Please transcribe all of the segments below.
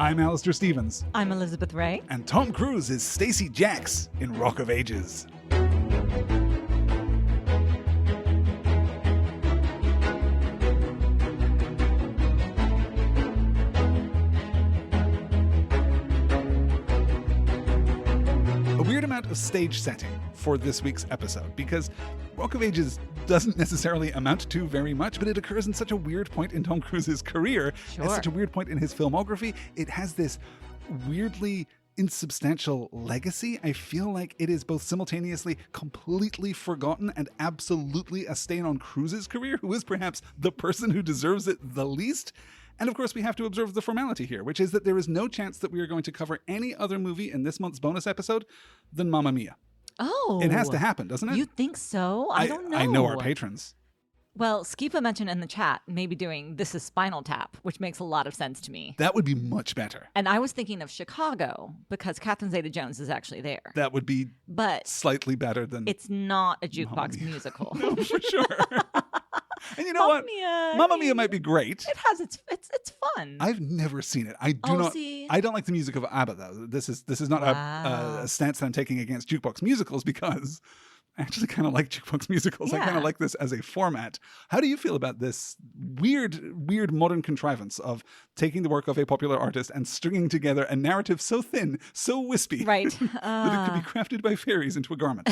I'm Alistair Stevens. I'm Elizabeth Ray. And Tom Cruise is Stacee Jaxx in Rock of Ages. Amount of stage setting for this week's episode, because Rock of Ages doesn't necessarily amount to very much, but it occurs in such a weird point in Tom Cruise's career, at such a weird point in his filmography. It has this weirdly insubstantial legacy. I feel like it is both simultaneously completely forgotten and absolutely a stain on Cruise's career, who is perhaps the person who deserves it the least. And of course, we have to observe the formality here, which is that there is no chance that we are going to cover any other movie in this month's bonus episode than Mamma Mia. Oh. It has to happen, doesn't it? You think so? I don't know. I know our patrons. Well, Skipa mentioned in the chat maybe doing This Is Spinal Tap, which makes a lot of sense to me. That would be much better. And I was thinking of Chicago, because Catherine Zeta-Jones is actually there. That would be slightly better than... It's not a jukebox musical. No, for sure. And you know what? Mamma Mia might be great. It has it's fun. I've never seen it. I don't like the music of ABBA though. This is not a stance that I'm taking against jukebox musicals, because I actually kind of like jukebox musicals. Yeah. I kind of like this as a format. How do you feel about this weird modern contrivance of taking the work of a popular artist and stringing together a narrative so thin, so wispy, right, that it could be crafted by fairies into a garment?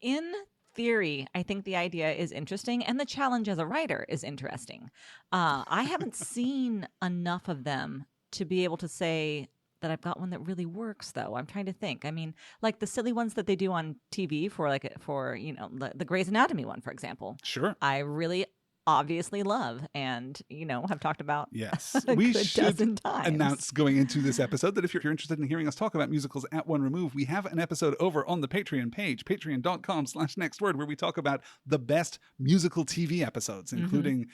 In theory, I think the idea is interesting, and the challenge as a writer is interesting. I haven't seen enough of them to be able to say that I've got one that really works, though. I'm trying to think. I mean, like the silly ones that they do on TV for the Grey's Anatomy one, for example. Sure. I really obviously love and have talked about we should times. Announce going into this episode that if you're interested in hearing us talk about musicals at one remove, we have an episode over on the Patreon page, patreon.com/nextword, where we talk about the best musical TV episodes, including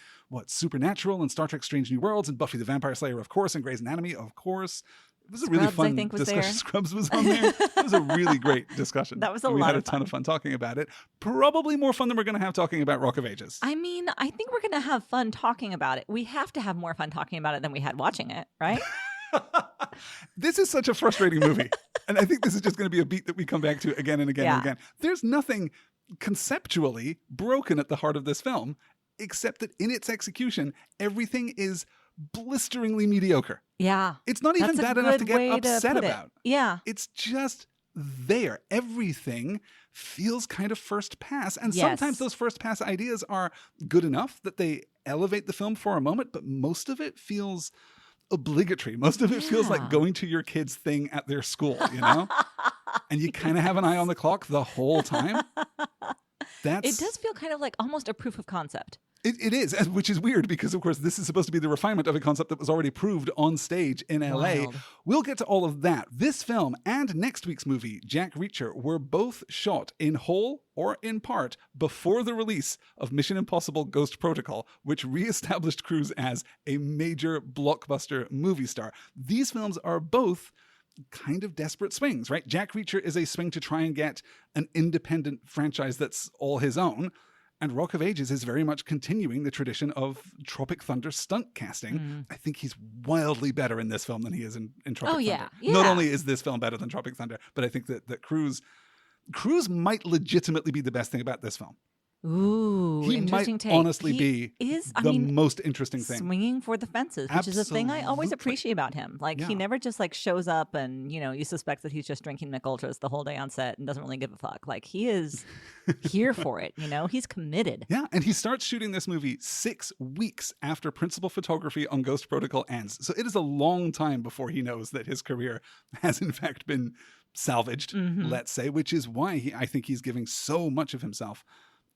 Supernatural and Star Trek Strange New Worlds and Buffy the Vampire Slayer, of course, and Grey's Anatomy, of course. It was a really fun discussion. Scrubs was on there. It was a really great discussion. That was a lot of fun. We had a ton of fun talking about it. Probably more fun than we're going to have talking about Rock of Ages. I mean, I think we're going to have fun talking about it. We have to have more fun talking about it than we had watching it, right? This is such a frustrating movie. And I think this is just going to be a beat that we come back to again and again and again. There's nothing conceptually broken at the heart of this film, except that in its execution, everything is blisteringly mediocre. Yeah. It's not even bad enough to get upset about. Yeah. It's just there. Everything feels kind of first pass. And sometimes those first pass ideas are good enough that they elevate the film for a moment, but most of it feels obligatory. Most of it feels like going to your kid's thing at their school, And you kind of have an eye on the clock the whole time. It does feel kind of like almost a proof of concept. It is, which is weird because, of course, this is supposed to be the refinement of a concept that was already proved on stage in LA. Wild. We'll get to all of that. This film and next week's movie, Jack Reacher, were both shot in whole or in part before the release of Mission Impossible Ghost Protocol, which re-established Cruise as a major blockbuster movie star. These films are both kind of desperate swings, right? Jack Reacher is a swing to try and get an independent franchise that's all his own. And Rock of Ages is very much continuing the tradition of Tropic Thunder stunt casting. I think he's wildly better in this film than he is in Tropic Thunder. Yeah. Not only is this film better than Tropic Thunder, but I think that Cruise might legitimately be the best thing about this film. Ooh, he interesting might take. honestly he be is, most interesting thing. Swinging for the fences, which is a thing I always Absolutely. appreciate about him. Like, he never just shows up and, you suspect that he's just drinking Mick Ultras the whole day on set and doesn't really give a fuck. Like, he is here for it, he's committed. Yeah, and he starts shooting this movie 6 weeks after principal photography on Ghost Protocol ends. So it is a long time before he knows that his career has in fact been salvaged, let's say, which is why I think he's giving so much of himself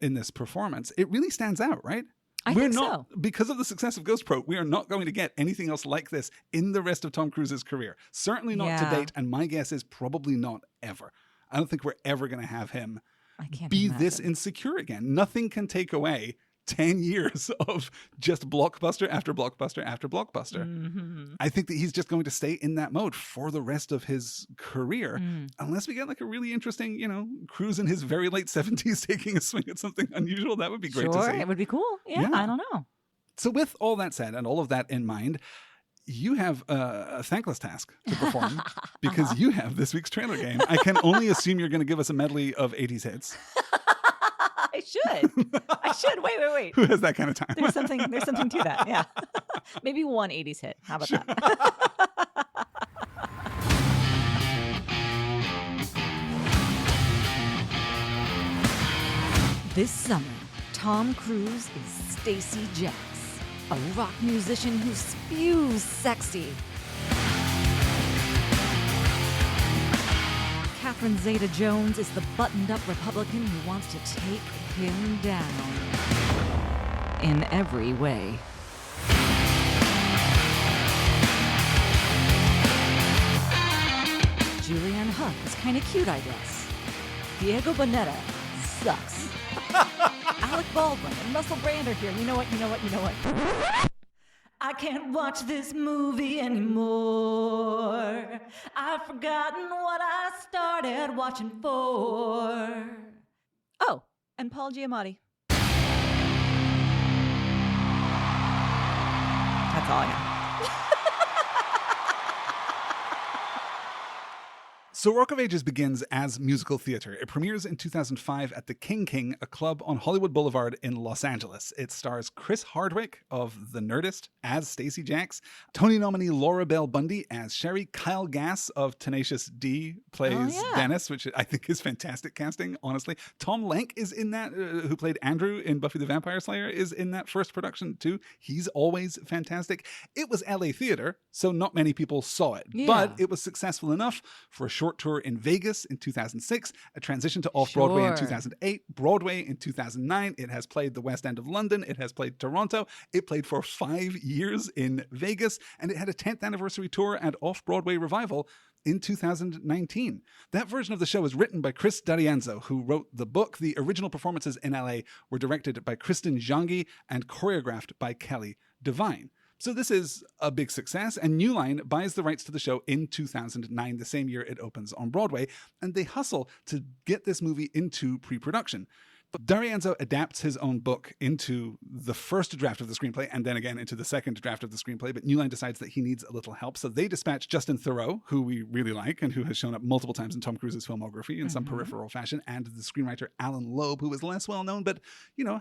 in this performance. It really stands out, right? I think so. Because of the success of Ghost Pro, we are not going to get anything else like this in the rest of Tom Cruise's career. Certainly not to date, and my guess is probably not ever. I don't think we're ever going to have him be this insecure again. Nothing can take away 10 years of just blockbuster after blockbuster after blockbuster. I think that he's just going to stay in that mode for the rest of his career, unless we get a really interesting, Cruise in his very late 70s taking a swing at something unusual. That would be great to see. It would be cool. Yeah, I don't know. So with all that said and all of that in mind, you have a thankless task to perform because you have this week's trailer game. I can only assume you're going to give us a medley of 80s hits. I should. Wait. Who has that kind of time? There's something to that. Yeah. Maybe one 80s hit. How about that? This summer, Tom Cruise is Stacee Jaxx, a rock musician who spews sexy. Catherine Zeta-Jones is the buttoned-up Republican who wants to take him down in every way. Julianne Hough is kind of cute, I guess. Diego Boneta sucks. Alec Baldwin and Russell Brand are here. You know what? I can't watch this movie anymore. I've forgotten what I started watching for. Oh, and Paul Giamatti. That's all I got. So Rock of Ages begins as musical theater. It premieres in 2005 at the King, a club on Hollywood Boulevard in Los Angeles. It stars Chris Hardwick of The Nerdist as Stacee Jaxx, Tony nominee Laura Bell Bundy as Sherry, Kyle Gass of Tenacious D plays Dennis, which I think is fantastic casting, honestly. Tom Lenk is in that, who played Andrew in Buffy the Vampire Slayer, is in that first production too. He's always fantastic. It was LA theater, so not many people saw it, but it was successful enough for a short tour in Vegas in 2006, a transition to off-Broadway in 2008, Broadway in 2009. It has played the West End of London. It has played Toronto. It played for 5 years in Vegas, and it had a 10th anniversary tour and off-Broadway revival in 2019. That version of the show is written by Chris D'Arienzo, who wrote the book. The original performances in LA were directed by Kristen Jangi and choreographed by Kelly Devine. So this is a big success, and New Line buys the rights to the show in 2009, the same year it opens on Broadway, and they hustle to get this movie into pre-production. But D'Arienzo adapts his own book into the first draft of the screenplay and then again into the second draft of the screenplay, but New Line decides that he needs a little help, so they dispatch Justin Theroux, who we really like and who has shown up multiple times in Tom Cruise's filmography in some peripheral fashion, and the screenwriter Alan Loeb, who is less well known but,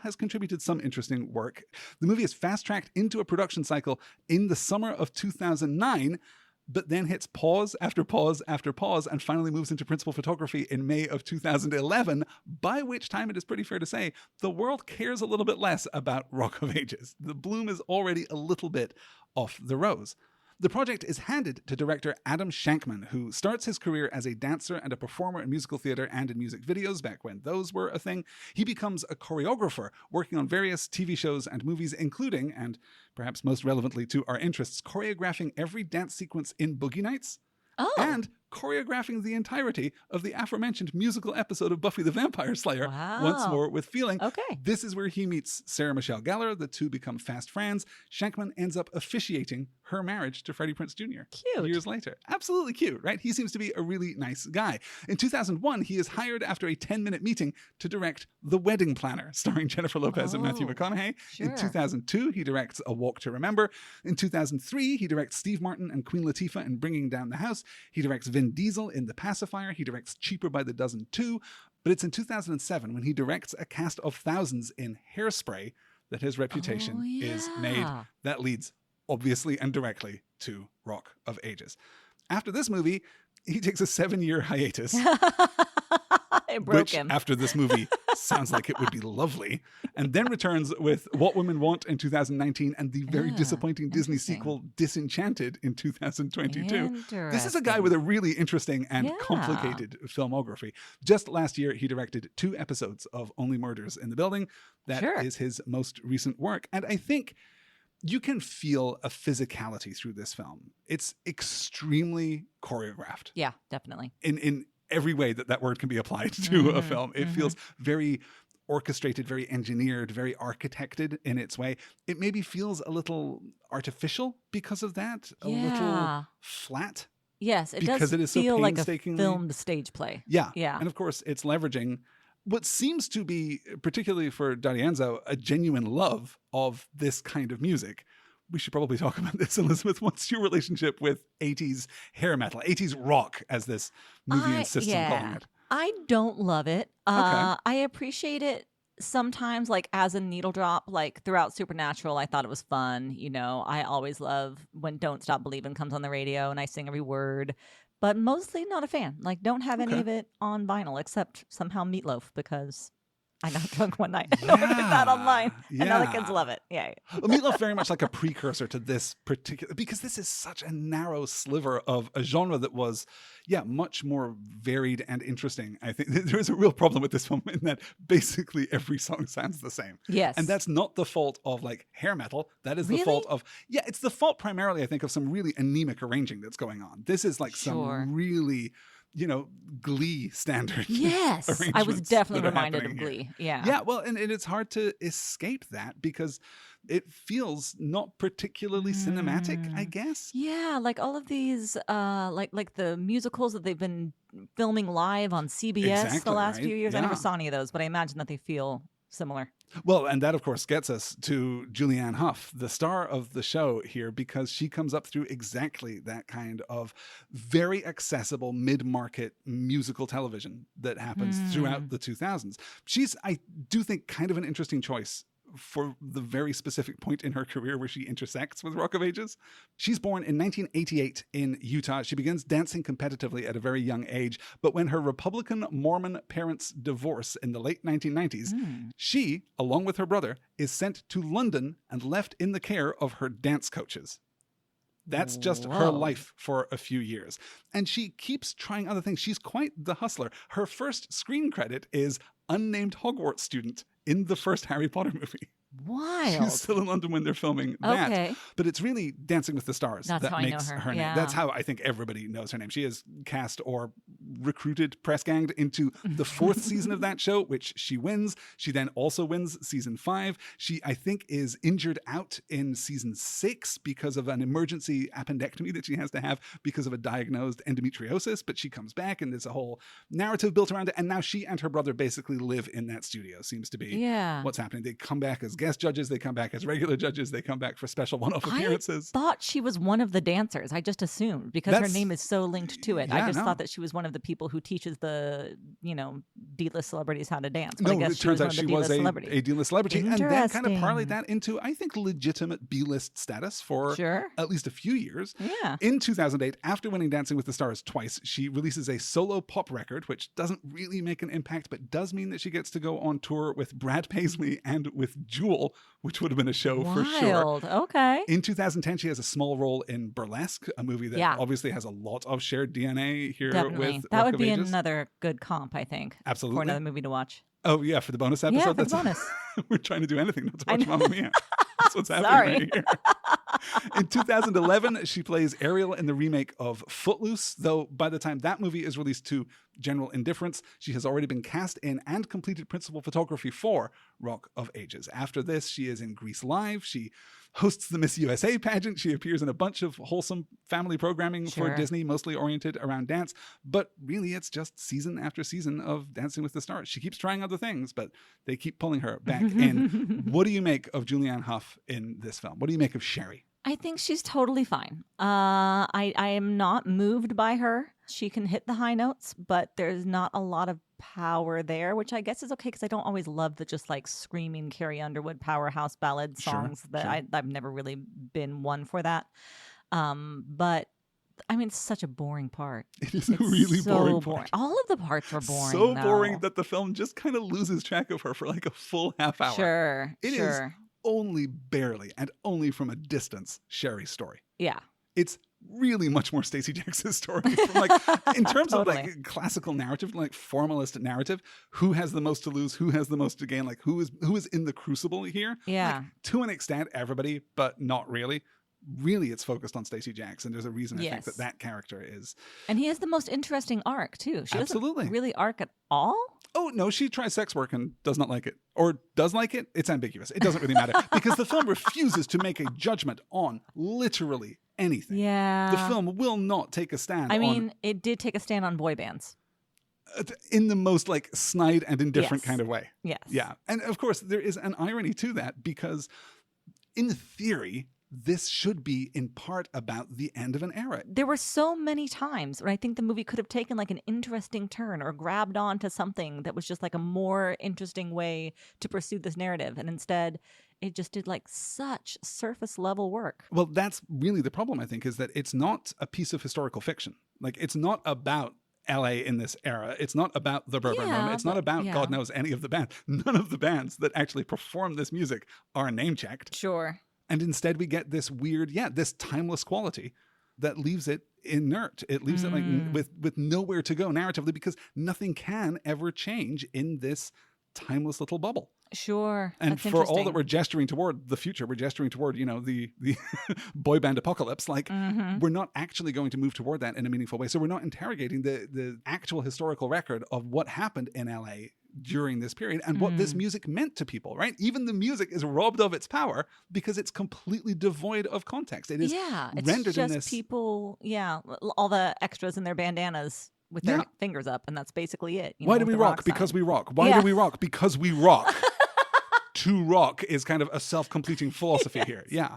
has contributed some interesting work. The movie is fast-tracked into a production cycle in the summer of 2009, but then hits pause after pause after pause and finally moves into principal photography in May of 2011, by which time it is pretty fair to say the world cares a little bit less about Rock of Ages. The bloom is already a little bit off the rose. The project is handed to director Adam Shankman, who starts his career as a dancer and a performer in musical theater and in music videos back when those were a thing. He becomes a choreographer, working on various TV shows and movies, including, and perhaps most relevantly to our interests, choreographing every dance sequence in Boogie Nights and choreographing the entirety of the aforementioned musical episode of Buffy the Vampire Slayer, Once More with Feeling. Okay. This is where he meets Sarah Michelle Gellar. The two become fast friends. Shankman ends up officiating her marriage to Freddie Prinze Jr. Cute. Years later. Absolutely cute, right? He seems to be a really nice guy. In 2001, he is hired after a 10-minute meeting to direct The Wedding Planner, starring Jennifer Lopez and Matthew McConaughey. Sure. In 2002, he directs A Walk to Remember. In 2003, he directs Steve Martin and Queen Latifah in Bringing Down the House. He directs Vin Diesel in The Pacifier. He directs Cheaper by the Dozen 2. But it's in 2007 when he directs a cast of thousands in Hairspray that his reputation is made. That leads obviously and directly to Rock of Ages. After this movie, he takes a 7-year hiatus. It broke him. After this movie sounds like it would be lovely, and then returns with What Women Want in 2019 and the very disappointing Disney sequel Disenchanted in 2022. This is a guy with a really interesting and complicated filmography. Just last year, he directed 2 episodes of Only Murders in the Building. That is his most recent work. And I think you can feel a physicality through this film. It's extremely choreographed. Yeah, definitely. In every way that word can be applied to a film. It feels very orchestrated, very engineered, very architected in its way. It maybe feels a little artificial because of that, a little flat. Yes, it because does it is so feel like a painstakingly filmed stage play. Yeah. Yeah. And of course, it's leveraging what seems to be, particularly for D'Arienzo, a genuine love of this kind of music, we should probably talk about this, Elizabeth. What's your relationship with 80s hair metal, 80s rock, as this movie insists on calling it? I don't love it. Okay. I appreciate it sometimes, like as a needle drop, like throughout Supernatural. I thought it was fun. I always love when Don't Stop Believin' comes on the radio and I sing every word, but mostly not a fan. Like, don't have any of it on vinyl except somehow Meatloaf, because I got drunk one night and ordered that online, and now the kids love it. Yeah. Well, Meatloaf very much like a precursor to this particular, because this is such a narrow sliver of a genre that was, much more varied and interesting. I think there is a real problem with this film in that basically every song sounds the same. Yes. And that's not the fault of like hair metal. That is the fault of, it's the fault primarily, I think, of some really anemic arranging that's going on. This is like some really, Glee standard. Yes, I was definitely reminded of Glee. Here. Yeah, well, and it's hard to escape that because it feels not particularly cinematic, I guess. Yeah, like all of these, like the musicals that they've been filming live on CBS the last few years. I never saw any of those, but I imagine that they feel similar. Well, and that, of course, gets us to Julianne Hough, the star of the show here, because she comes up through exactly that kind of very accessible mid-market musical television that happens throughout the 2000s. She's, I do think, kind of an interesting choice for the very specific point in her career where she intersects with Rock of Ages. She's born in 1988 in Utah. She begins dancing competitively at a very young age, but when her Republican Mormon parents divorce in the late 1990s, she, along with her brother, is sent to London and left in the care of her dance coaches. That's just her life for a few years. And she keeps trying other things. She's quite the hustler. Her first screen credit is unnamed Hogwarts student in the first Harry Potter movie. Wild. She's still in London when they're filming that. Okay. But it's really Dancing with the Stars that makes her name. Yeah. That's how I think everybody knows her name. She is cast or recruited, press ganged into the fourth season of that show, which she wins. She then also wins season 5. She, I think, is injured out in season 6 because of an emergency appendectomy that she has to have because of a diagnosed endometriosis. But she comes back and there's a whole narrative built around it. And now she and her brother basically live in that studio, seems to be what's happening. They come back as guest judges, they come back as regular judges, they come back for special one-off appearances. I thought she was one of the dancers. I just assumed because her name is so linked to it. I just thought that she was one of the people who teaches the, D-list celebrities how to dance. But I guess it turns out she was a D-list celebrity. And then kind of parlayed that into, I think, legitimate B-list status for at least a few years. Yeah. In 2008, after winning Dancing with the Stars twice, she releases a solo pop record, which doesn't really make an impact, but does mean that she gets to go on tour with Brad Paisley and with Jewel, which would have been a show for sure. Okay. In 2010, she has a small role in Burlesque, a movie that obviously has a lot of shared DNA here with that Rock would of be Ages. Another good comp, I think. Absolutely. For another movie to watch. Oh, yeah, for the bonus episode? Yeah, for the bonus. We're trying to do anything not to watch Mamma Mia. That's what's happening right here. In 2011, she plays Ariel in the remake of Footloose, though by the time that movie is released to general indifference, she has already been cast in and completed principal photography for Rock of Ages. After this, she is in Grease Live. She hosts the Miss USA pageant. She appears in a bunch of wholesome family programming for Disney, mostly oriented around dance. But really, it's just season after season of Dancing with the Stars. She keeps trying other things, but they keep pulling her back in. What do you make of Julianne Hough in this film? What do you make of Sherry? I think she's totally fine. I am not moved by her. She can hit the high notes, but there's not a lot of power there, which I guess is okay because I don't always love the just like screaming Carrie Underwood powerhouse ballad songs. I've never really been one for that. But I mean, it's such a boring part. It's a really boring part. All of the parts are boring. So boring that the film just kind of loses track of her for like a full half hour. It is only barely and only from a distance Sherry's story. Yeah. It's really much more Stacee Jaxx's story. From like, in terms of like classical narrative, like formalist narrative, who has the most to lose, who has the most to gain, like who is in the crucible here? Yeah. Like, to an extent, everybody, but not really. Really, it's focused on Stacee Jaxx, and there's a reason I think that character is. And he has the most interesting arc, too. She doesn't really arc at all. Oh, no, she tries sex work and does not like it. Or does like it. It's ambiguous. It doesn't really matter. Because the film refuses to make a judgment on literally anything. Yeah. The film will not take a stand on... it did take a stand on boy bands. In the most like snide and indifferent kind of way. Yes. Yeah. And of course, there is an irony to that because in theory... this should be in part about the end of an era. There were so many times where I think the movie could have taken like an interesting turn or grabbed onto something that was just like a more interesting way to pursue this narrative. And instead, it just did like such surface level work. Well, that's really the problem, I think, is that it's not a piece of historical fiction. Like, it's not about LA in this era. It's not about the Bourbon Room. It's not about God knows any of the bands. None of the bands that actually perform this music are name checked. Sure. And instead we get this weird, this timeless quality that leaves it inert. It leaves it like with nowhere to go narratively, because nothing can ever change in this timeless little bubble. Sure. And for all that we're gesturing toward the future, we're gesturing toward, the boy band apocalypse. Like, we're not actually going to move toward that in a meaningful way. So we're not interrogating the actual historical record of what happened in LA during this period and what this music meant to people, right? Even the music is robbed of its power because it's completely devoid of context. It is rendered it's just in this people, all the extras in their bandanas with their fingers up, and that's basically it. Why do we rock? Because we rock. Why do we rock? Because we rock. To rock is kind of a self-completing philosophy here. Yeah.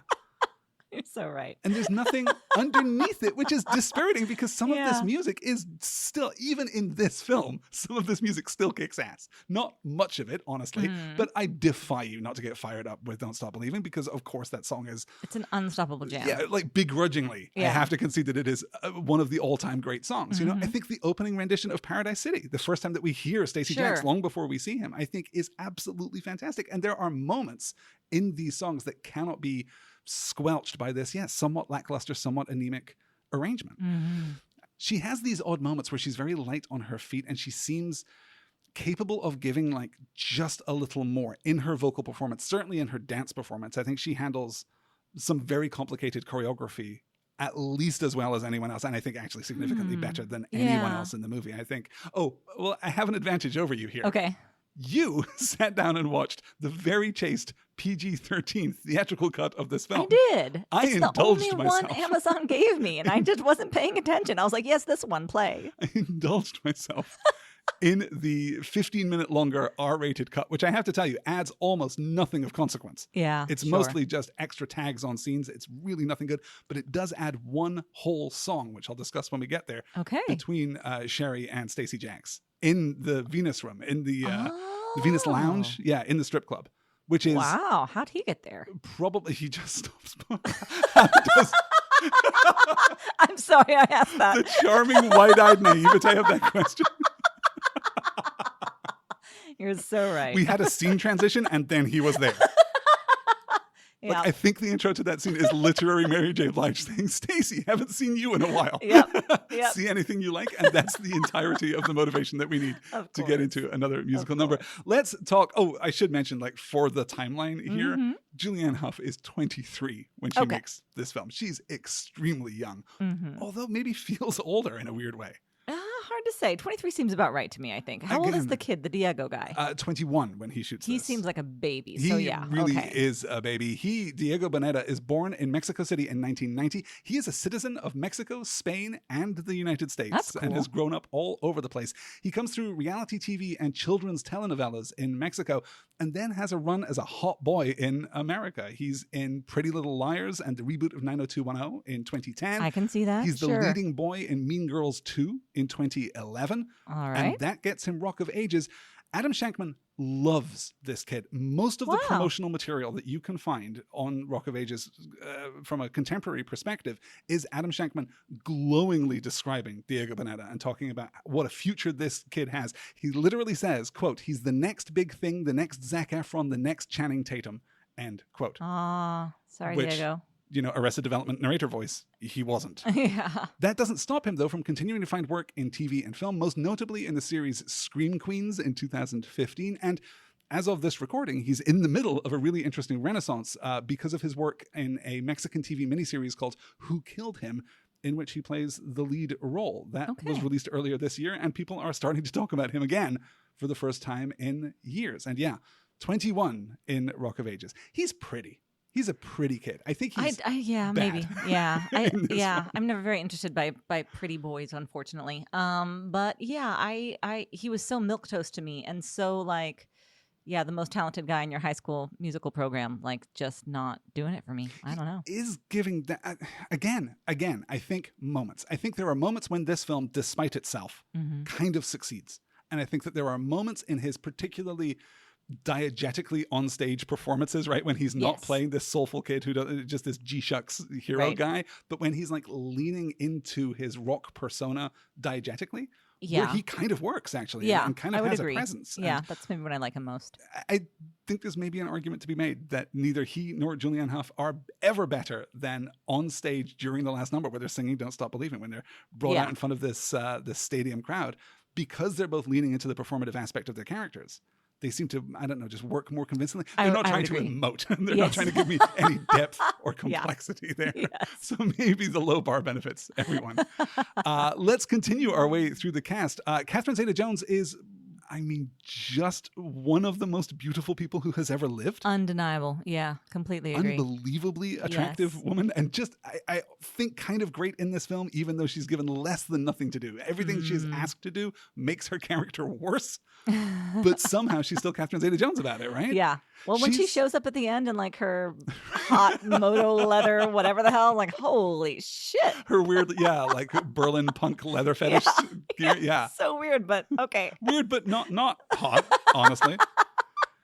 You're so right. And there's nothing underneath it, which is dispiriting, because some of this music is still, even in this film, some of this music still kicks ass. Not much of it, honestly, but I defy you not to get fired up with Don't Stop Believing, because of course that song is... It's an unstoppable jam. Yeah, like begrudgingly, I have to concede that it is one of the all-time great songs. You know, I think the opening rendition of Paradise City, the first time that we hear Stacee Jaxx, long before we see him, I think is absolutely fantastic. And there are moments in these songs that cannot be squelched by this, somewhat lackluster, somewhat anemic arrangement. She has these odd moments where she's very light on her feet and she seems capable of giving like just a little more in her vocal performance, certainly in her dance performance. I think she handles some very complicated choreography at least as well as anyone else, and I think actually significantly better than anyone else in the movie. I think, I have an advantage over you here. Okay. You sat down and watched the very chaste PG-13 theatrical cut of this film. I did. I indulged the only myself. one Amazon gave me, and I just wasn't paying attention. I was like, yes, this one, play. I indulged myself in the 15-minute longer R-rated cut, which I have to tell you adds almost nothing of consequence. Yeah, It's mostly just extra tags on scenes. It's really nothing good, but it does add one whole song, which I'll discuss when we get there, between Sherry and Stacee Jaxx in the Venus room, in the Venus Lounge, in the strip club, which is... Wow, how'd he get there? Probably he just stops by. I'm sorry I asked that. The charming, wide-eyed naivete of that question. You're so right. We had a scene transition, and then he was there. Like, I think the intro to that scene is literary Mary J. Blige saying, Stacey, haven't seen you in a while. Yep. See anything you like? And that's the entirety of the motivation that we need to get into another musical number. Let's talk. I should mention, like, for the timeline here, Julianne Hough is 23 when she makes this film. She's extremely young, although maybe feels older in a weird way. Hard to say. 23 seems about right to me, I think. How old is the kid, the Diego guy? 21 when he shoots He this. seems like a baby, He really is a baby. Diego Boneta, is born in Mexico City in 1990. He is a citizen of Mexico, Spain, and the United States. That's cool. And has grown up all over the place. He comes through reality TV and children's telenovelas in Mexico, and then has a run as a hot boy in America. He's in Pretty Little Liars and the reboot of 90210 in 2010. I can see that. He's the leading boy in Mean Girls 2 in 2011. All right. And that gets him Rock of Ages. Adam Shankman loves this kid. Most of the promotional material that you can find on Rock of Ages from a contemporary perspective is Adam Shankman glowingly describing Diego Boneta and talking about what a future this kid has. He literally says, quote, he's the next big thing, the next Zac Efron, the next Channing Tatum, end quote. Sorry, which, Diego. Arrested Development narrator voice, he wasn't. Yeah. That doesn't stop him, though, from continuing to find work in TV and film, most notably in the series Scream Queens in 2015. And as of this recording, he's in the middle of a really interesting renaissance because of his work in a Mexican TV miniseries called Who Killed Him, in which he plays the lead role. That was released earlier this year, and people are starting to talk about him again for the first time in years. And 21 in Rock of Ages. He's pretty. He's a pretty kid. I think he's maybe. Yeah. I'm never very interested by pretty boys, unfortunately. But yeah, he was so milquetoast to me and so like yeah, the most talented guy in your high school musical program, like just not doing it for me. I don't know. Is giving that again, I think moments. I think there are moments when this film, despite itself, kind of succeeds. And I think that there are moments in his particularly diegetically on stage performances, right? When he's not playing this soulful kid who does just this G-shucks hero guy, but when he's like leaning into his rock persona diegetically, where he kind of works actually, and kind of has a presence. Yeah, that's maybe what I like him most. I think there's maybe an argument to be made that neither he nor Julianne Hough are ever better than on stage during the last number where they're singing "Don't Stop Believing," when they're brought out in front of this stadium crowd, because they're both leaning into the performative aspect of their characters. They seem to, I don't know, just work more convincingly. They're not trying to emote. They're not trying to give me any depth or complexity there. Yes. So maybe the low bar benefits everyone. Let's continue our way through the cast. Catherine Zeta-Jones is, I mean, just one of the most beautiful people who has ever lived. Undeniable. Yeah, completely agree. Unbelievably attractive woman. And just, I think kind of great in this film, even though she's given less than nothing to do. Everything she is asked to do makes her character worse. But somehow she's still Catherine Zeta-Jones about it, right? Yeah. Well, when she shows up at the end in like her hot moto leather, whatever the hell, like, holy shit. Her weird, like Berlin punk leather fetish gear. Yeah. So weird, but okay. Weird, but not hot, honestly.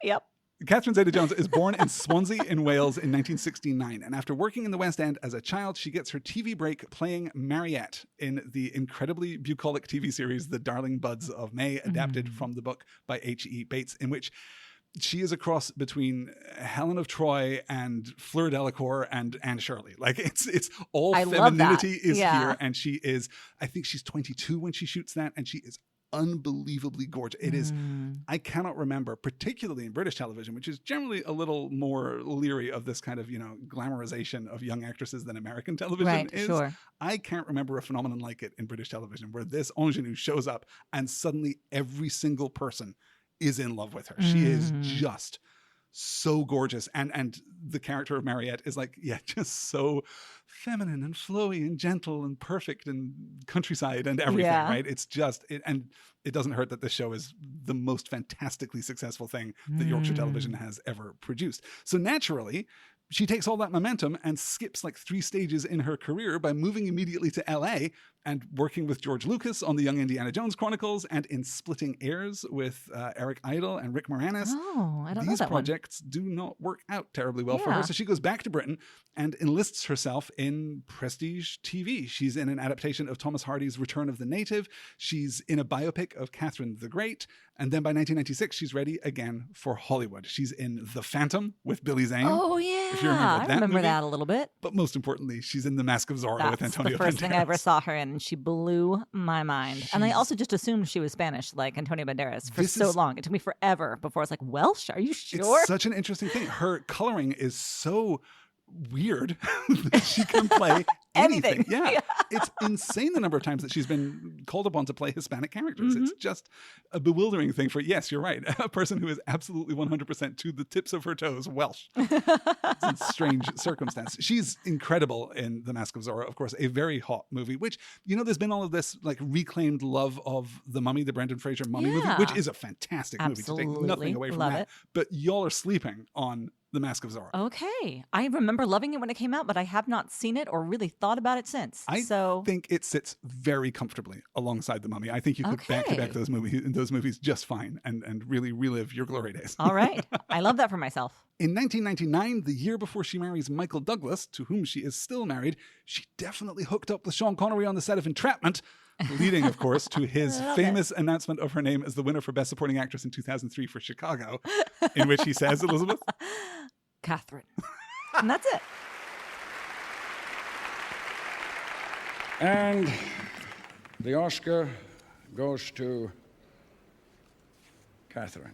Yep. Catherine Zeta-Jones is born in Swansea in Wales in 1969. And after working in the West End as a child, she gets her TV break playing Mariette in the incredibly bucolic TV series The Darling Buds of May, adapted from the book by H.E. Bates, in which she is a cross between Helen of Troy and Fleur Delacour and Anne Shirley. Like it's all femininity is here. And she is, I think she's 22 when she shoots that. And she is unbelievably gorgeous. It is, I cannot remember, particularly in British television, which is generally a little more leery of this kind of, glamorization of young actresses than American television is. Sure. I can't remember a phenomenon like it in British television where this ingenue shows up and suddenly every single person is in love with her. She is just so gorgeous. And the character of Mariette is like, just so feminine and flowy and gentle and perfect and countryside and everything, right? It's just, and it doesn't hurt that this show is the most fantastically successful thing that Yorkshire television has ever produced. So naturally, she takes all that momentum and skips like 3 stages in her career by moving immediately to LA and working with George Lucas on the Young Indiana Jones Chronicles and in Splitting Heirs with Eric Idle and Rick Moranis. Oh, I don't know that These projects do not work out terribly well for her. So she goes back to Britain and enlists herself in prestige TV. She's in an adaptation of Thomas Hardy's Return of the Native. She's in a biopic of Catherine the Great. And then by 1996, she's ready again for Hollywood. She's in The Phantom with Billy Zane. Oh, yeah. If you remember that I remember movie. that a little bit. But most importantly, she's in The Mask of Zorro with Antonio Banderas. That's the first thing I ever saw her in, and she blew my mind. And I also just assumed she was Spanish, like Antonio Banderas, for so long. It took me forever before I was like, Welsh? Are you sure? It's such an interesting thing. Her coloring is so weird that she can play anything. Yeah. It's insane the number of times that she's been called upon to play Hispanic characters. It's just a bewildering thing for, yes, you're right, a person who is absolutely 100% to the tips of her toes Welsh. It's a strange circumstance. She's incredible in The Mask of Zorro, of course, a very hot movie, which, there's been all of this like reclaimed love of The Mummy, the Brendan Fraser Mummy movie, which is a fantastic movie to take nothing away from that. But y'all are sleeping on The Mask of Zorro. Okay. I remember loving it when it came out, but I have not seen it or really thought about it since. I think it sits very comfortably alongside The Mummy. I think you could back-to-back those movies just fine and really relive your glory days. All right. I love that for myself. In 1999, the year before she marries Michael Douglas, to whom she is still married, she definitely hooked up with Sean Connery on the set of Entrapment, leading, of course, to his famous announcement of her name as the winner for Best Supporting Actress in 2003 for Chicago, in which he says, Elizabeth? Catherine. And that's it. And the Oscar goes to Catherine.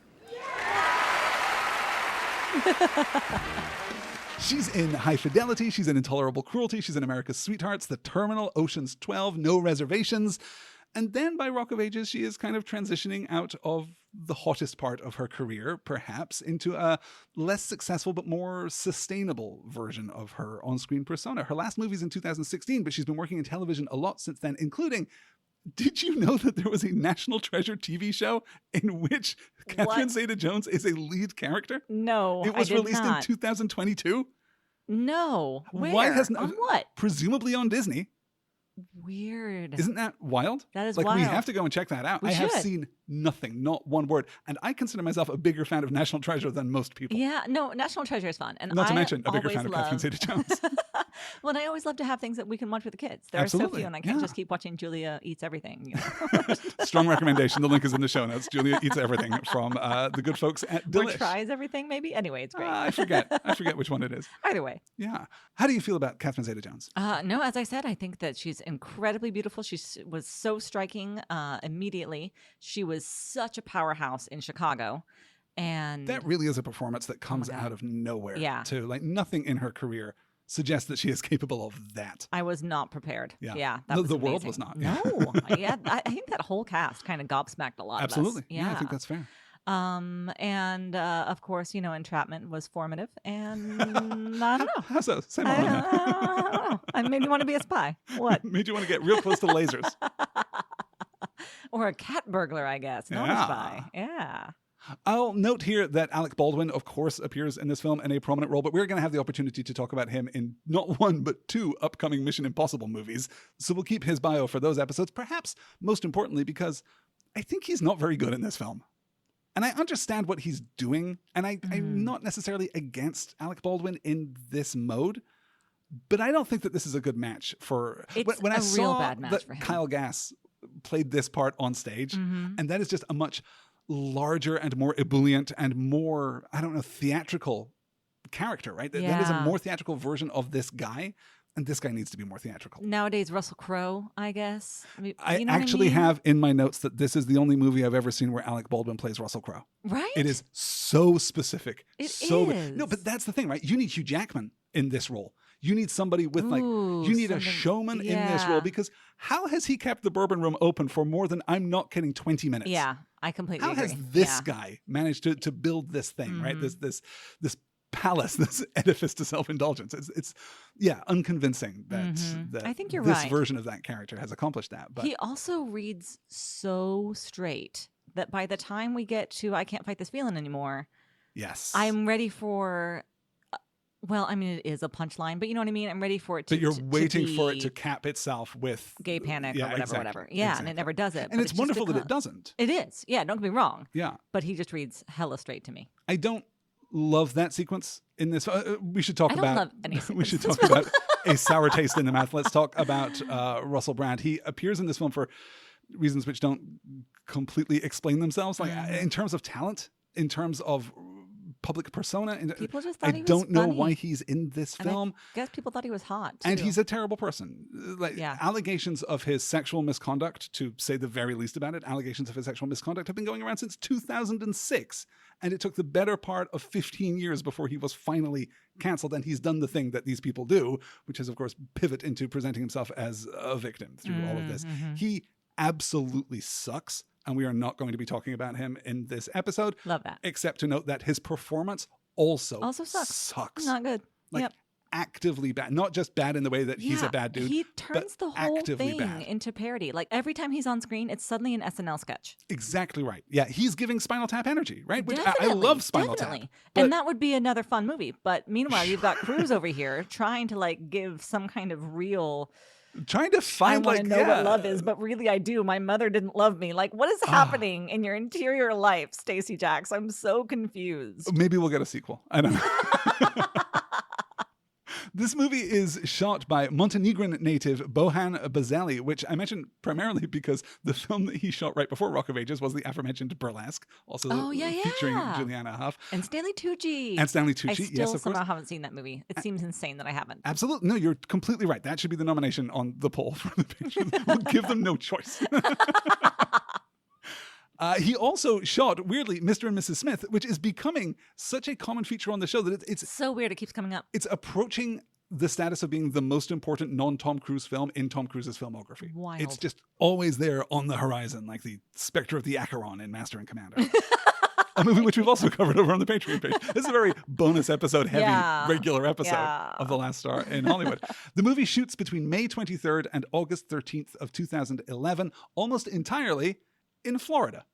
She's in High Fidelity, she's in Intolerable Cruelty, she's in America's Sweethearts, The Terminal, Ocean's 12, No Reservations. And then by Rock of Ages, she is kind of transitioning out of the hottest part of her career, perhaps, into a less successful but more sustainable version of her on-screen persona. Her last movie is in 2016, but she's been working in television a lot since then, including Did you know that there was a National Treasure TV show in which Catherine Zeta-Jones is a lead character? No, It was I did released not. in 2022. No. Where? Why hasn't On what? Presumably on Disney. Weird. Isn't that wild? That is like, wild. We have to go and check that out. We I have should. seen nothing, not one word. And I consider myself a bigger fan of National Treasure than most people. Yeah, no, National Treasure is fun. And Not to I mention a bigger always fan of love... Catherine Zeta-Jones. Well, and I always love to have things that we can watch with the kids. There are so Absolutely, few, and I can't yeah. just keep watching Julia Eats Everything. You know? Strong recommendation. The link is in the show notes. Julia Eats Everything from the good folks at Or Delish. Tries Everything, maybe? Anyway, it's great. I forget which one it is. Either way. Yeah. How do you feel about Catherine Zeta-Jones? No, as I said, I think that she's incredibly beautiful. She was so striking immediately. She was such a powerhouse in Chicago. And That really is a performance that comes God. out of nowhere. Yeah. Too. Like, nothing in her career suggests that she is capable of that. I was not prepared. Yeah. That was The world amazing. was not. No. Yeah, I think that whole cast kind of gobsmacked a lot Absolutely. of us. Yeah, I think that's fair. And of course, entrapment was formative. And I don't know. How's that? Say more I on that. don't know. I made me want to be a spy. What? Made you want to get real close to lasers. Or a cat burglar, I guess. Not Yeah. a spy. Yeah. I'll note here that Alec Baldwin, of course, appears in this film in a prominent role, but we're going to have the opportunity to talk about him in not one, but two upcoming Mission Impossible movies. So we'll keep his bio for those episodes, perhaps most importantly, because I think he's not very good in this film. And I understand what he's doing, and I'm not necessarily against Alec Baldwin in this mode, but I don't think that this is a good match for... It's when I a saw real bad match that for him. Kyle Gass played this part on stage, and that is just a much larger and more ebullient and more, I don't know, theatrical character, right? That is a Yeah. more theatrical version of this guy, and this guy needs to be more theatrical. Nowadays, Russell Crowe, I guess. I mean, I you know what actually mean? have in my notes that this is the only movie I've ever seen where Alec Baldwin plays Russell Crowe. Right? It is so specific. It so is. No, but that's the thing, right? You need Hugh Jackman in this role. You need somebody with Ooh, you need a something- showman in this role, yeah. because how has he kept the Bourbon Room open for more than, I'm not kidding, 20 minutes? Yeah, I completely How agree. has this Yeah. guy managed to build this thing, right? Mm-hmm. This palace, this edifice to self-indulgence? It's unconvincing that, that I think you're this right. version of that character has accomplished that. But He also reads so straight that by the time we get to I Can't Fight This Feeling Anymore, yes, I'm ready for... Well, I mean, it is a punchline, but you know what I mean? I'm ready for it to but you're to waiting for it be to cap itself with gay panic Yeah, or whatever, exactly, whatever. Yeah, and exactly. it never does it. And but it's just wonderful that it because- doesn't. It is. Yeah, don't get me wrong. Yeah. But he just reads hella straight to me. I don't love that sequence in this. We should talk I don't about. love any we sequence should in this talk about a sour taste in the mouth. Let's talk about Russell Brand. He appears in this film for reasons which don't completely explain themselves. Like in terms of talent, in terms of public persona. People just thought I he was don't know funny. why he's in this And film. I guess people thought he was hot. And too. he's a terrible person. Like Yeah. allegations of his sexual misconduct, to say the very least about it, allegations of his sexual misconduct have been going around since 2006. And it took the better part of 15 years before he was finally canceled. And he's done the thing that these people do, which is, of course, pivot into presenting himself as a victim through all of this. He absolutely sucks. And we are not going to be talking about him in this episode. Love that. Except to note that his performance also sucks. Not good. Like, Yep. actively bad. Not just bad in the way that he's a bad dude. He but turns the whole actively thing bad. into parody. Like every time he's on screen, it's suddenly an SNL sketch. Exactly right. Yeah, he's giving Spinal Tap energy, right? Which I Definitely, love Spinal definitely. Tap. But And that would be another fun movie. But meanwhile, you've got Cruz over here trying to like give some kind of real trying to I find want like to know what love is, but really I do. My mother didn't love me. Like, what is happening in your interior life, Stacee Jaxx? I'm so confused. Maybe we'll get a sequel. I don't know. This movie is shot by Montenegrin native Bohan Bazali, which I mentioned primarily because the film that he shot right before Rock of Ages was the aforementioned Burlesque, also featuring Juliana Hough. And Stanley Tucci. And Stanley I Tucci, still yes, of somehow course. haven't seen that movie. It seems insane that I haven't. Absolutely. No, you're completely right. That should be the nomination on the poll for the patrons. We'll give them no choice. He also shot, weirdly, Mr. and Mrs. Smith, which is becoming such a common feature on the show that it's So weird. It keeps coming up. it's approaching the status of being the most important non-Tom Cruise film in Tom Cruise's filmography. Wild. It's just always there on the horizon, like the specter of the Acheron in Master and Commander. a movie which we've also covered over on the Patreon page. This is a very bonus episode heavy regular episode of The Last Star in Hollywood. The movie shoots between May 23rd and August 13th of 2011, almost entirely in Florida.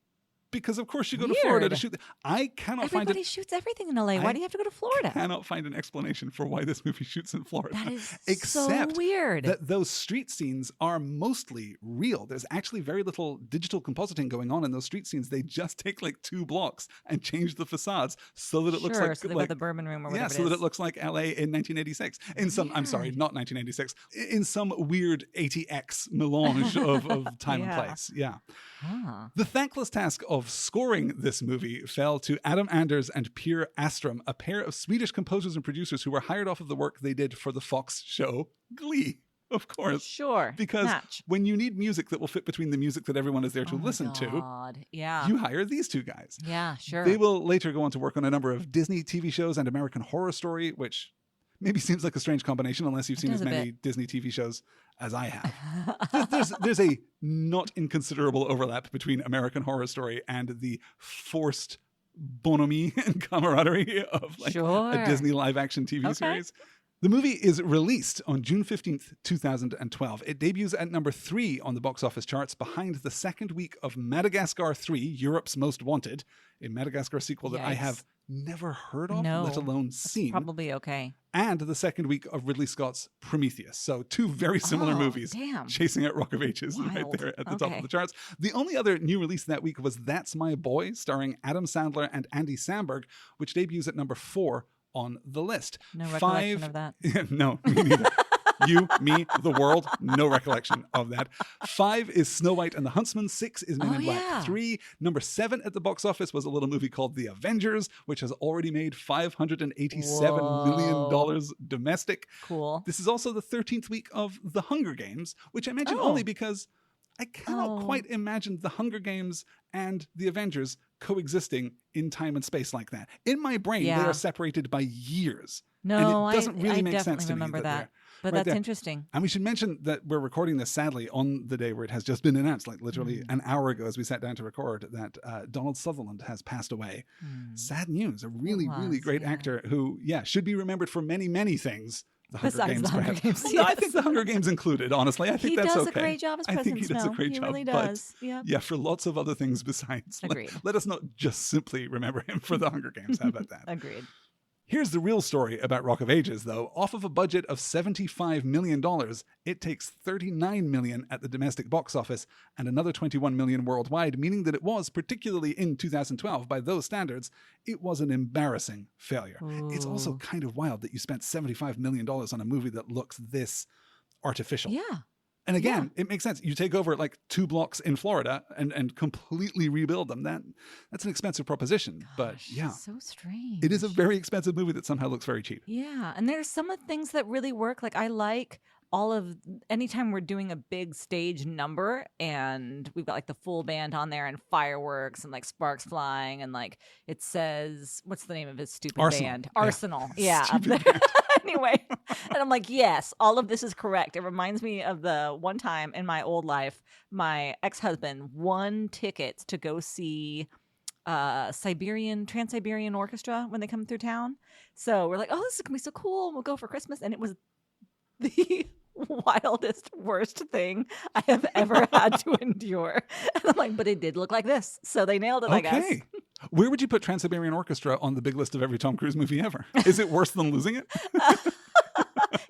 Because of course you go to Florida to shoot. I cannot find Everybody shoots everything in LA. Why do you have to go to Florida? I cannot find an explanation for why this movie shoots in Florida. That is except so weird. That those street scenes are mostly real. There's actually very little digital compositing going on in those street scenes. They just take like 2 blocks and change the facades so that it looks like so they've got the Bourbon Room or whatever. Yeah, so that it looks like LA in 1986. In some, I'm sorry, not 1986. In some weird 80X melange of time and place. Yeah. Huh. The thankless task of scoring this movie fell to Adam Anders and Per Astrom, a pair of Swedish composers and producers who were hired off of the work they did for the Fox show Glee. Of course. Sure. Because when you need music that will fit between the music that everyone is there to listen to, you hire these 2 guys. Yeah, sure. They will later go on to work on a number of Disney TV shows and American Horror Story, which maybe seems like a strange combination unless you've seen as many Disney TV shows as I have. There's a not inconsiderable overlap between American Horror Story and the forced bonhomie and camaraderie of like a Disney live action TV series. The movie is released on June 15th, 2012. It debuts at number 3 on the box office charts behind the second week of Madagascar 3, Europe's Most Wanted, a Madagascar sequel that I have never heard of, let alone seen. Probably okay. And the second week of Ridley Scott's Prometheus. So 2 very similar movies chasing at Rock of Ages right there at the top of the charts. The only other new release that week was That's My Boy, starring Adam Sandler and Andy Samberg, which debuts at number 4 on the list. No recollection of that. No, me neither. You, me, the world, no recollection of that. 5 is Snow White and the Huntsman. 6 is Men in Black 3. Number 7 at the box office was a little movie called The Avengers, which has already made $587 million domestic. Cool. This is also the 13th week of The Hunger Games, which I mention only because I cannot quite imagine The Hunger Games and The Avengers coexisting in time and space like that. In my brain, they are separated by years. No, and it doesn't really make sense to me. Remember that. But right that's there. interesting. And we should mention that we're recording this, sadly, on the day where it has just been announced, like literally an hour ago as we sat down to record, that Donald Sutherland has passed away. Sad news. A really, really great actor who, should be remembered for many, many things. The Hunger Games, perhaps. Games, no, I think The Hunger Games included, honestly. I think that's okay. He does a great job as President I think he does a great job. He really does. But for lots of other things besides. Agreed. Let us not just simply remember him for The Hunger Games. How about that? Agreed. Here's the real story about Rock of Ages, though. Off of a budget of $75 million, it takes $39 million at the domestic box office and another $21 million worldwide, meaning that it was, particularly in 2012, by those standards, it was an embarrassing failure. Ooh. It's also kind of wild that you spent $75 million on a movie that looks this artificial. Yeah. And again, it makes sense. You take over like 2 blocks in Florida and completely rebuild them. That's an expensive proposition. But so strange. It is a very expensive movie that somehow looks very cheap. Yeah. And there's some of things that really work. Like I like anytime we're doing a big stage number and we've got like the full band on there and fireworks and like sparks flying and like it says, what's the name of his stupid band? Arsenal. Yeah. Up there. Anyway, and I'm like, yes, all of this is correct. It reminds me of the one time in my old life, my ex-husband won tickets to go see Trans-Siberian Orchestra when they come through town. So we're like, oh, this is gonna be so cool. We'll go for Christmas. And it was the wildest, worst thing I have ever had to endure. And I'm like, but it did look like this. So they nailed it, I guess. Where would you put Trans-Siberian Orchestra on the big list of every Tom Cruise movie ever? Is it worse than Losing It?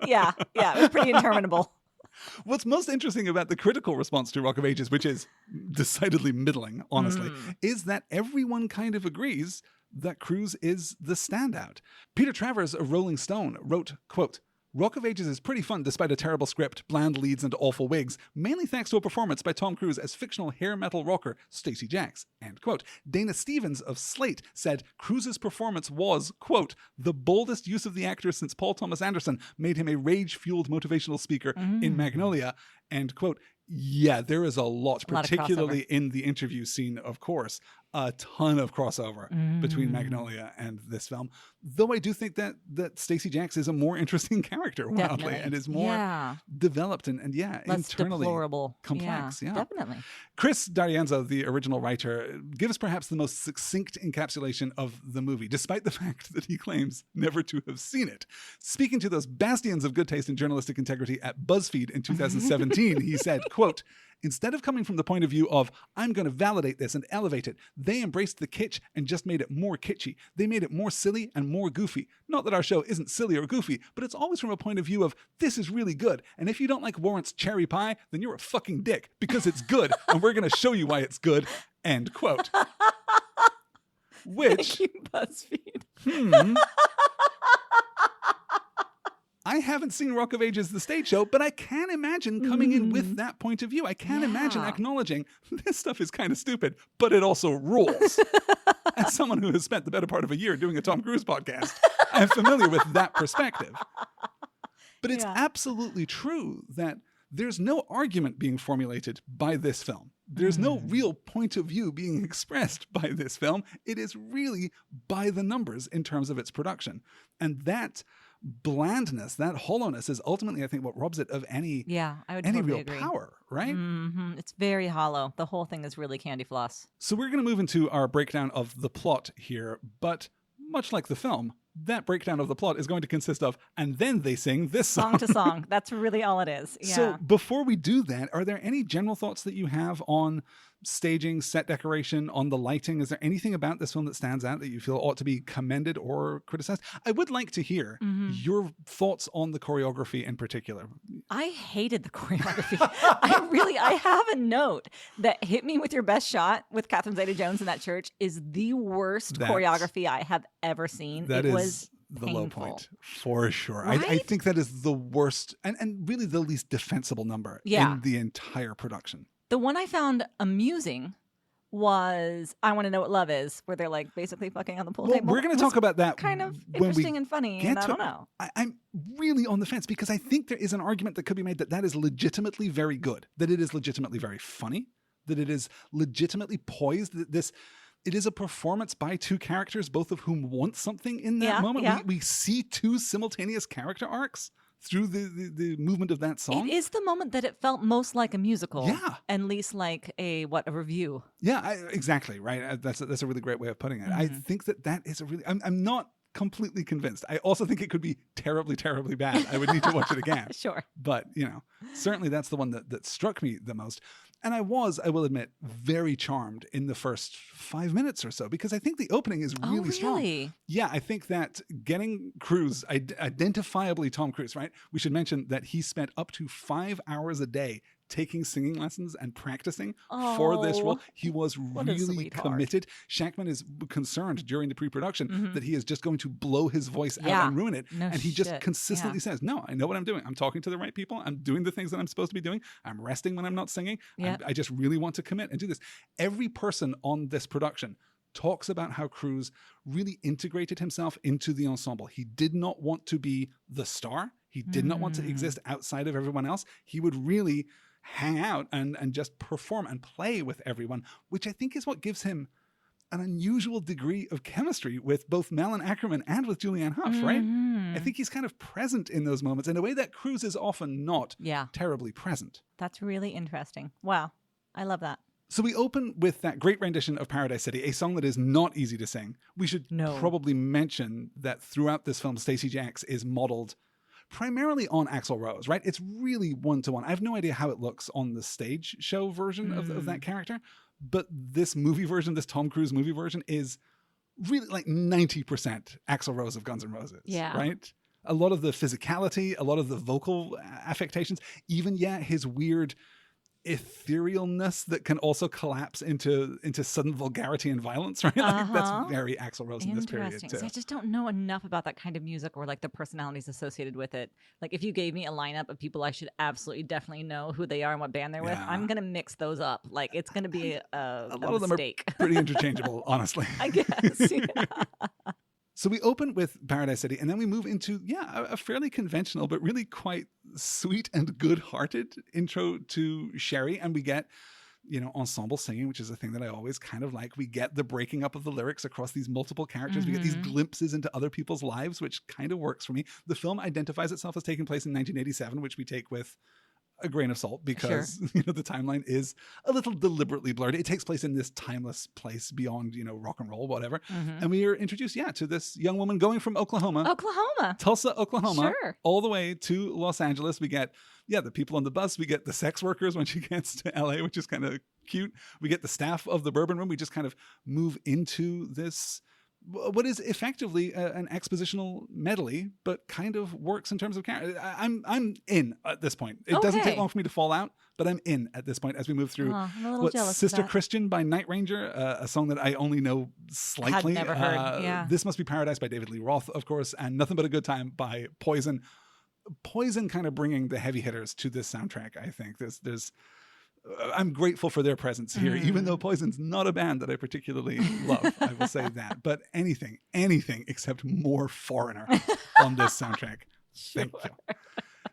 Yeah, it was pretty interminable. What's most interesting about the critical response to Rock of Ages, which is decidedly middling, honestly, is that everyone kind of agrees that Cruise is the standout. Peter Travers of Rolling Stone wrote, quote, Rock of Ages is pretty fun despite a terrible script, bland leads, and awful wigs, mainly thanks to a performance by Tom Cruise as fictional hair metal rocker Stacee Jaxx, end quote. Dana Stevens of Slate said Cruise's performance was, quote, the boldest use of the actor since Paul Thomas Anderson made him a rage-fueled motivational speaker in Magnolia, end quote. Yeah, there is a lot particularly in the interview scene, of course. a ton of crossover between Magnolia and this film. Though I do think that Stacee Jaxx is a more interesting character, wildly, Definitely. and is more developed and less internally deplorable. complex. Yeah, definitely. Chris D'Arienzo, the original writer, gives perhaps the most succinct encapsulation of the movie, despite the fact that he claims never to have seen it. Speaking to those bastions of good taste and journalistic integrity at BuzzFeed in 2017, he said, quote, "Instead of coming from the point of view of, I'm going to validate this and elevate it, they embraced the kitsch and just made it more kitschy. They made it more silly and more goofy. Not that our show isn't silly or goofy, but it's always from a point of view of, this is really good. And if you don't like Warrant's cherry pie, then you're a fucking dick because it's good. And we're going to show you why it's good." End quote. Which, Thank you, BuzzFeed. I haven't seen Rock of Ages, the stage show, but I can imagine coming in with that point of view. I can imagine acknowledging this stuff is kind of stupid, but it also rules. As someone who has spent the better part of a year doing a Tom Cruise podcast, I'm familiar with that perspective. But it's absolutely true that there's no argument being formulated by this film. There's no real point of view being expressed by this film. It is really by the numbers in terms of its production. And that blandness, that hollowness is ultimately, I think, what robs it of any I would any totally real agree. power, right? It's very hollow. The whole thing is really candy floss. So we're going to move into our breakdown of the plot here, but much like the film, that breakdown of the plot is going to consist of, and then they sing this song. Song to song. That's really all it is. Yeah. So before we do that, are there any general thoughts that you have on staging, set decoration, on the lighting? Is there anything about this film that stands out that you feel ought to be commended or criticized? I would like to hear your thoughts on the choreography in particular. I hated the choreography. I have a note that "Hit Me With Your Best Shot" with Catherine Zeta-Jones in that church is the worst choreography I have ever seen. That it is was the painful. low point, for sure. Right? I think that is the worst and really the least defensible number in the entire production. The one I found amusing was "I Want to Know What Love Is," where they're like basically fucking on the pool table. We're going to talk about that kind of when we interesting and funny, and I don't know. I'm really on the fence because I think there is an argument that could be made that is legitimately very good, that it is legitimately very funny, that it is legitimately poised, that it is a performance by two characters, both of whom want something in that moment. Yeah. We see two simultaneous character arcs through the movement of that song. It is the moment that it felt most like a musical, and least like a review. Yeah, exactly, right. That's a really great way of putting it. I think that is a really. I'm not completely convinced. I also think it could be terribly, terribly bad. I would need to watch it again. Sure, but certainly that's the one that struck me the most. And I will admit, very charmed in the first 5 minutes or so, because I think the opening is really strong. Yeah, I think that getting Cruise, identifiably Tom Cruise, right? We should mention that he spent up to 5 hours a day taking singing lessons and practicing for this role. He was really committed. Shankman is concerned during the pre-production that he is just going to blow his voice out and ruin it. No and he just consistently says, no, I know what I'm doing. I'm talking to the right people. I'm doing the things that I'm supposed to be doing. I'm resting when I'm not singing. I just really want to commit and do this. Every person on this production talks about how Cruise really integrated himself into the ensemble. He did not want to be the star. He did not want to exist outside of everyone else. He would really hang out and just perform and play with everyone, which I think is what gives him an unusual degree of chemistry with both Malin Ackerman and with Julianne Hough, right? I think he's kind of present in those moments in a way that Cruise is often not terribly present. That's really interesting. Wow. I love that. So we open with that great rendition of Paradise City, a song that is not easy to sing. We should probably mention that throughout this film, Stacee Jaxx is modeled primarily on Axl Rose, right? It's really one-to-one. I have no idea how it looks on the stage show version of that character, but this movie version, this Tom Cruise movie version, is really like 90% Axl Rose of Guns N' Roses, right? A lot of the physicality, a lot of the vocal affectations, even, his weird etherealness that can also collapse into sudden vulgarity and violence, right? Like, that's very Axl Rose in this period too. See, I just don't know enough about that kind of music or like the personalities associated with it. Like if you gave me a lineup of people I should absolutely definitely know who they are and what band they're with, I'm gonna mix those up. Like it's gonna be a lot of mistake. Them are pretty interchangeable, honestly. I guess. So we open with Paradise City, and then we move into, a fairly conventional, but really quite sweet and good-hearted intro to Sherry. And we get ensemble singing, which is a thing that I always kind of like. We get the breaking up of the lyrics across these multiple characters. We get these glimpses into other people's lives, which kind of works for me. The film identifies itself as taking place in 1987, which we take with a grain of salt because the timeline is a little deliberately blurred. It takes place in this timeless place beyond rock and roll, whatever. And we are introduced to this young woman going from Tulsa, Oklahoma, all the way to Los Angeles. We get the people on the bus. We get the sex workers when she gets to LA, which is kind of cute. We get the staff of the Bourbon Room. We just kind of move into this, what is effectively an expositional medley, but kind of works in terms of character. I'm in at this point. It doesn't take long for me to fall out, but I'm in at this point as we move through. Sister Christian by Night Ranger, a song that I only know slightly. Had never heard. This Must Be Paradise by David Lee Roth, of course, and Nothing But a Good Time by Poison. Poison kind of bringing the heavy hitters to this soundtrack, I think. I'm grateful for their presence here, even though Poison's not a band that I particularly love. I will say that. But anything except more Foreigner on this soundtrack. Thank you.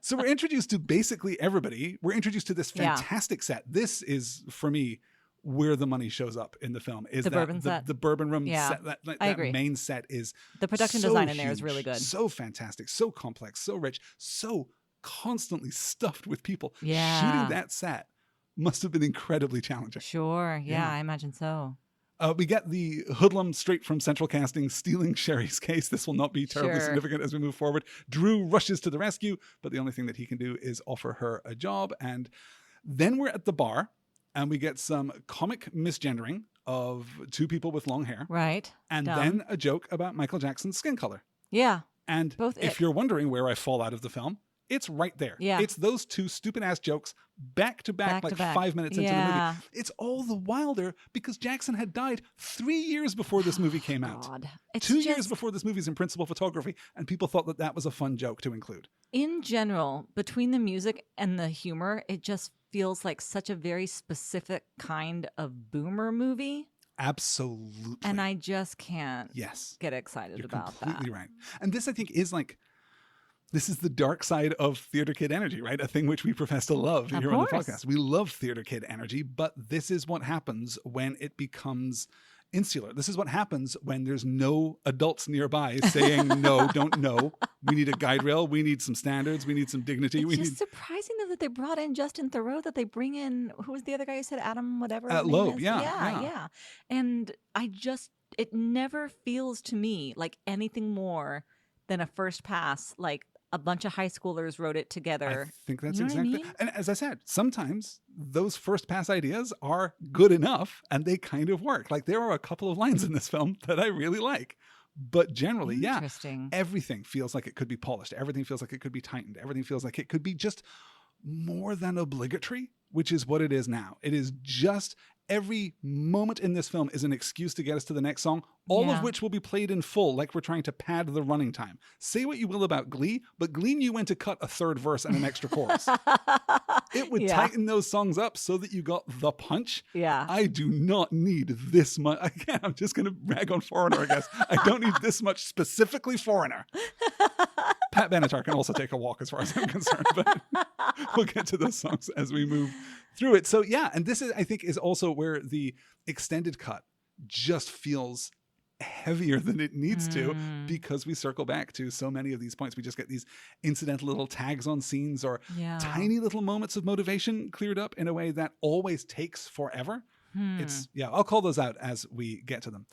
So we're introduced to basically everybody. We're introduced to this fantastic set. This is, for me, where the money shows up in the film. Is the Bourbon set? The Bourbon Room set. That I agree. Main set is the production design in there is really good. So fantastic, so complex, so rich, so constantly stuffed with people. Yeah. Shooting that set must have been incredibly challenging. Sure. Yeah, I imagine so. We get the hoodlum straight from Central Casting stealing Sherry's case. This will not be terribly significant as we move forward. Drew rushes to the rescue, but the only thing that he can do is offer her a job. And then we're at the bar, and we get some comic misgendering of two people with long hair. Right. And then a joke about Michael Jackson's skin color. Yeah. And if you're wondering where I fall out of the film, it's right there. Yeah. It's those two stupid ass jokes back to back, 5 minutes into the movie. It's all the wilder because Jackson had died 3 years before this movie came out. 2 years before this movie's in principal photography, and people thought that was a fun joke to include. In general, between the music and the humor, it just feels like such a very specific kind of boomer movie. Absolutely. And I just can't get excited about that. You're completely right. And this, I think, is this is the dark side of theater kid energy, right? A thing which we profess to love here on the podcast. We love theater kid energy, but this is what happens when it becomes insular. This is what happens when there's no adults nearby saying, no, don't know. We need a guide rail. We need some standards. We need some dignity. It's just surprising though that they brought in Justin Theroux, that they bring in, who was the other guy who said Adam whatever? Loeb, yeah. And it never feels to me like anything more than a first pass, like a bunch of high schoolers wrote it together. I think that's exactly. And as I said, sometimes those first pass ideas are good enough and they kind of work. Like there are a couple of lines in this film that I really like. But generally, everything feels like it could be polished. Everything feels like it could be tightened. Everything feels like it could be just more than obligatory, which is what it is now. It is just every moment in this film is an excuse to get us to the next song, all of which will be played in full, like we're trying to pad the running time. Say what you will about Glee, but Glee knew when to cut a third verse and an extra chorus. It would tighten those songs up so that you got the punch. Yeah. I do not need this much. Again, I'm just going to rag on Foreigner, I guess. I don't need this much specifically Foreigner. Pat Benatar can also take a walk as far as I'm concerned, but we'll get to those songs as we move through it. So and this is, I think, is also where the extended cut just feels heavier than it needs to, because we circle back to so many of these points. We just get these incidental little tags on scenes or tiny little moments of motivation cleared up in a way that always takes forever. I'll call those out as we get to them.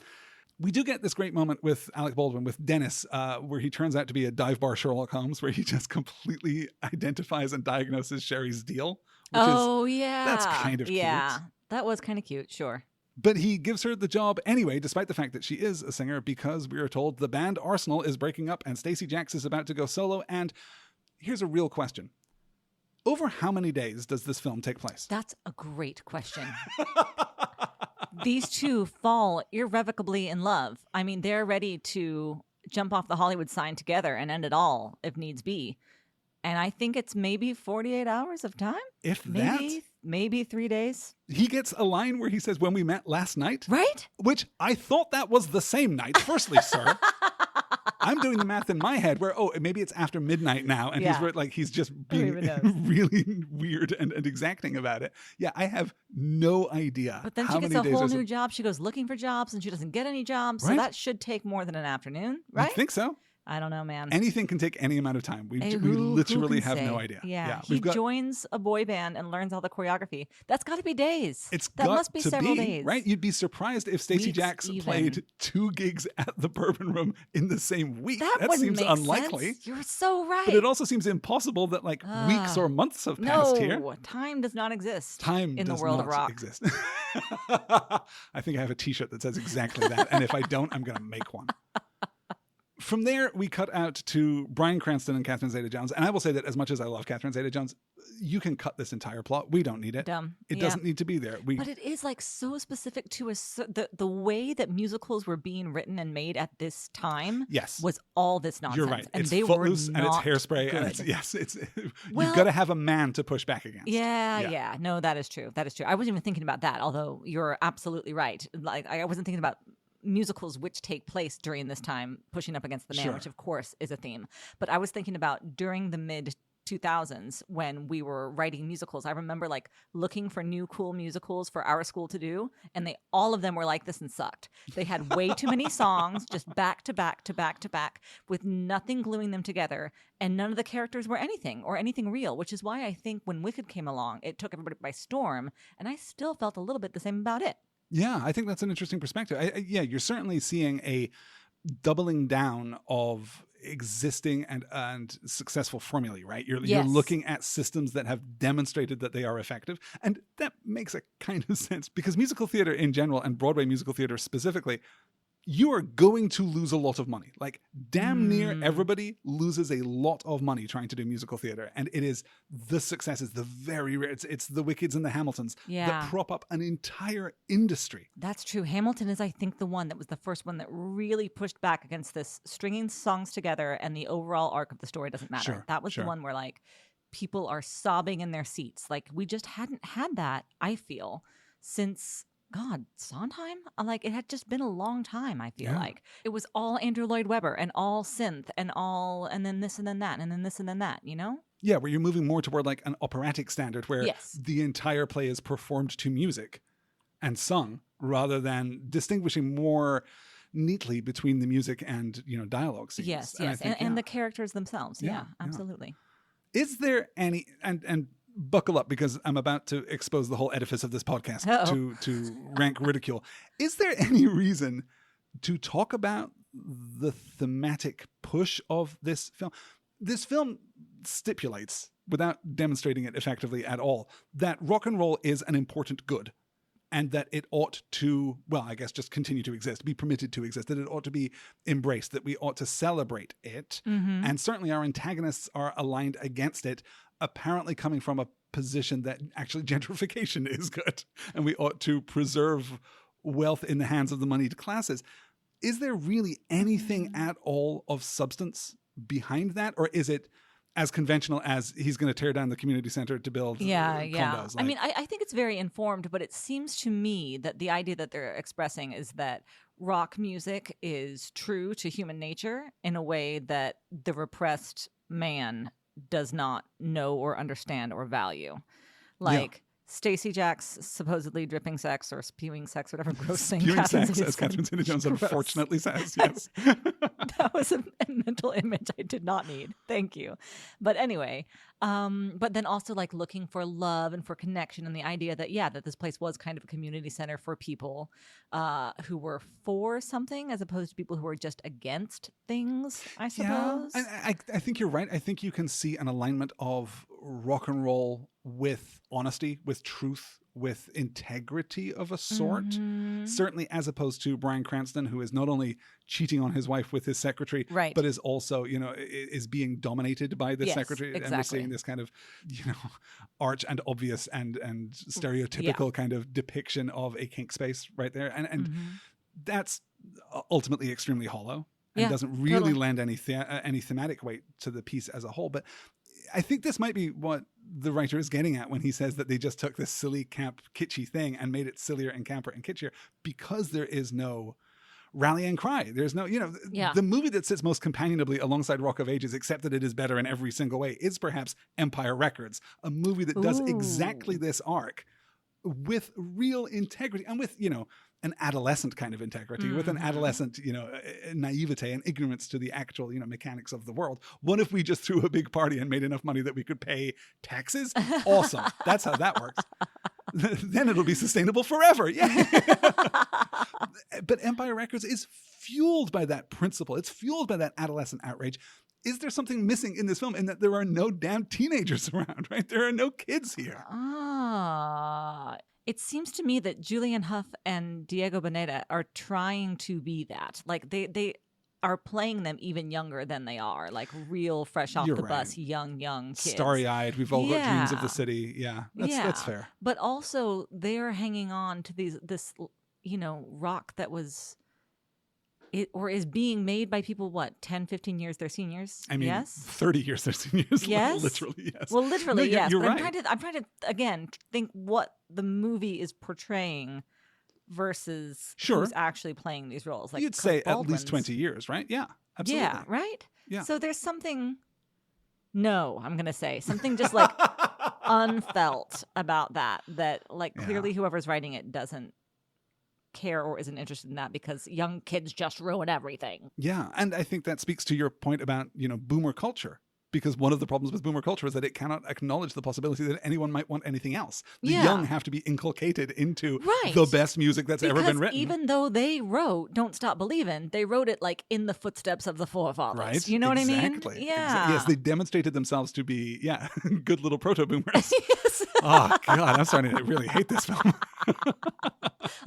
We do get this great moment with Alec Baldwin, with Dennis, where he turns out to be a dive bar Sherlock Holmes, where he just completely identifies and diagnoses Sherry's deal. That's kind of cute. Yeah, that was kind of cute, sure. But he gives her the job anyway, despite the fact that she is a singer, because we are told the band Arsenal is breaking up and Stacee Jaxx is about to go solo. And here's a real question. Over how many days does this film take place? That's a great question. These two fall irrevocably in love. I mean, they're ready to jump off the Hollywood sign together and end it all if needs be. And I think it's maybe 48 hours of time. If maybe 3 days. He gets a line where he says, when we met last night. Right? Which I thought that was the same night, firstly, sir. I'm doing the math in my head where, maybe it's after midnight now. And he's just being really weird and exacting about it. Yeah, I have no idea. But then she gets a whole new job. She goes looking for jobs and she doesn't get any jobs. So that should take more than an afternoon, right? I think so. I don't know, man. Anything can take any amount of time. We literally have no idea. Yeah. He joins a boy band and learns all the choreography. That's got to be days. That must be several days. Right? You'd be surprised if Stacee Jaxx played 2 gigs at the Bourbon Room in the same week. That seems make unlikely. Sense. You're so right. But it also seems impossible that weeks or months have passed here. No, time does not exist in the world of rock. Exist. I think I have a t-shirt that says exactly that. And if I don't, I'm going to make one. From there, we cut out to Bryan Cranston and Catherine Zeta-Jones. And I will say that as much as I love Catherine Zeta-Jones, you can cut this entire plot. We don't need it. Dumb. It doesn't need to be there. But it is so specific to the way that musicals were being written and made at this time. Yes. Was all this nonsense. You're right. And it's they Footloose were and it's not Hairspray. good. And you've got to have a man to push back against. Yeah. No, that is true. I wasn't even thinking about that, although you're absolutely right. I wasn't thinking about musicals which take place during this time pushing up against the man, which of course is a theme. But I was thinking about during the mid 2000s when we were writing musicals. I remember looking for new cool musicals for our school to do, and all of them were like this and sucked. They had way too many songs, just back to back to back to back, with nothing gluing them together, and none of the characters were anything real, which is why I think when Wicked came along, it took everybody by storm, and I still felt a little bit the same about it. Yeah, I think that's an interesting perspective. You're certainly seeing a doubling down of existing and successful formulae, right? You're looking at systems that have demonstrated that they are effective. And that makes a kind of sense because musical theater in general and Broadway musical theater specifically, you are going to lose a lot of money. Damn near everybody loses a lot of money trying to do musical theater. And it is the successes, the very rare, it's the Wicked's and the Hamiltons that prop up an entire industry. That's true. Hamilton is, I think, the one that was the first one that really pushed back against this stringing songs together and the overall arc of the story doesn't matter. That was the one where people are sobbing in their seats. We just hadn't had that, I feel, since Sondheim? It had just been a long time, I feel like. It was all Andrew Lloyd Webber and all synth and then this and then that and then this and then that, you know? Yeah, where you're moving more toward an operatic standard where the entire play is performed to music and sung rather than distinguishing more neatly between the music and, dialogue scenes. Yes, and the characters themselves. Yeah, absolutely. Is there any, and buckle up because I'm about to expose the whole edifice of this podcast to rank ridicule. Is there any reason to talk about the thematic push of this film? This film stipulates, without demonstrating it effectively at all, that rock and roll is an important good and that it ought to, just continue to exist, be permitted to exist, that it ought to be embraced, that we ought to celebrate it. Mm-hmm. And certainly our antagonists are aligned against it, apparently coming from a position that actually gentrification is good and we ought to preserve wealth in the hands of the moneyed classes. Is there really anything at all of substance behind that? Or is it as conventional as he's going to tear down the community center to build condos? I mean, I think it's very informed, but it seems to me that the idea that they're expressing is that rock music is true to human nature in a way that the repressed man does not know or understand or value. Stacee Jaxx supposedly dripping sex or spewing sex, whatever gross thing. Spewing sex, as Catherine Zeta-Jones unfortunately says. Yes. That was a mental image I did not need. Thank you. But anyway, but then also looking for love and for connection and the idea that, that this place was kind of a community center for people who were for something as opposed to people who were just against things, I suppose. Yeah, I think you're right. I think you can see an alignment of rock and roll with honesty, with truth, with integrity of a sort. Mm-hmm. Certainly as opposed to Bryan Cranston, who is not only cheating on his wife with his secretary, but is also, is being dominated by this secretary. Exactly. And we're seeing this kind of, arch and obvious and stereotypical kind of depiction of a kink space right there. And that's ultimately extremely hollow and doesn't really lend any thematic weight to the piece as a whole. But I think this might be what the writer is getting at when he says that they just took this silly, camp, kitschy thing and made it sillier and camper and kitschier because there is no rallying cry. There's no, the movie that sits most companionably alongside Rock of Ages, except that it is better in every single way, is perhaps Empire Records, a movie that does exactly this arc with real integrity and with, an adolescent kind of integrity, with an adolescent, naivete and ignorance to the actual, mechanics of the world. What if we just threw a big party and made enough money that we could pay taxes? Awesome. That's how that works. Then it'll be sustainable forever. Yeah. But Empire Records is fueled by that principle. It's fueled by that adolescent outrage. Is there something missing in this film in that there are no damn teenagers around, right? There are no kids here. It seems to me that Julian Hough and Diego Boneta are trying to be that. Like they are playing them even younger than they are, like real fresh off the bus, young kids. Starry-eyed. We've all got dreams of the city. Yeah, that's fair. But also they're hanging on to this rock that was... or is being made by people, 10, 15 years their seniors? I mean, yes? 30 years their seniors. Yes? Literally, yes. Well, literally, no, yes. You're but right. I'm trying to, again, think what the movie is portraying versus who's actually playing these roles. Like You'd say at least 20 years, right? Yeah, absolutely. Yeah, right? Yeah. So there's something, I'm going to say, something just like unfelt about that clearly whoever's writing it doesn't care or isn't interested in that because young kids just ruin everything. Yeah, and I think that speaks to your point about, boomer culture. Because one of the problems with boomer culture is that it cannot acknowledge the possibility that anyone might want anything else. The young have to be inculcated into the best music that's ever been written. Even though they wrote Don't Stop Believin', they wrote it like in the footsteps of the forefathers. Right? You know what I mean? Exactly. Yeah. Yes, they demonstrated themselves to be, good little proto-boomers. Yes. Oh, God, I'm starting to really hate this film.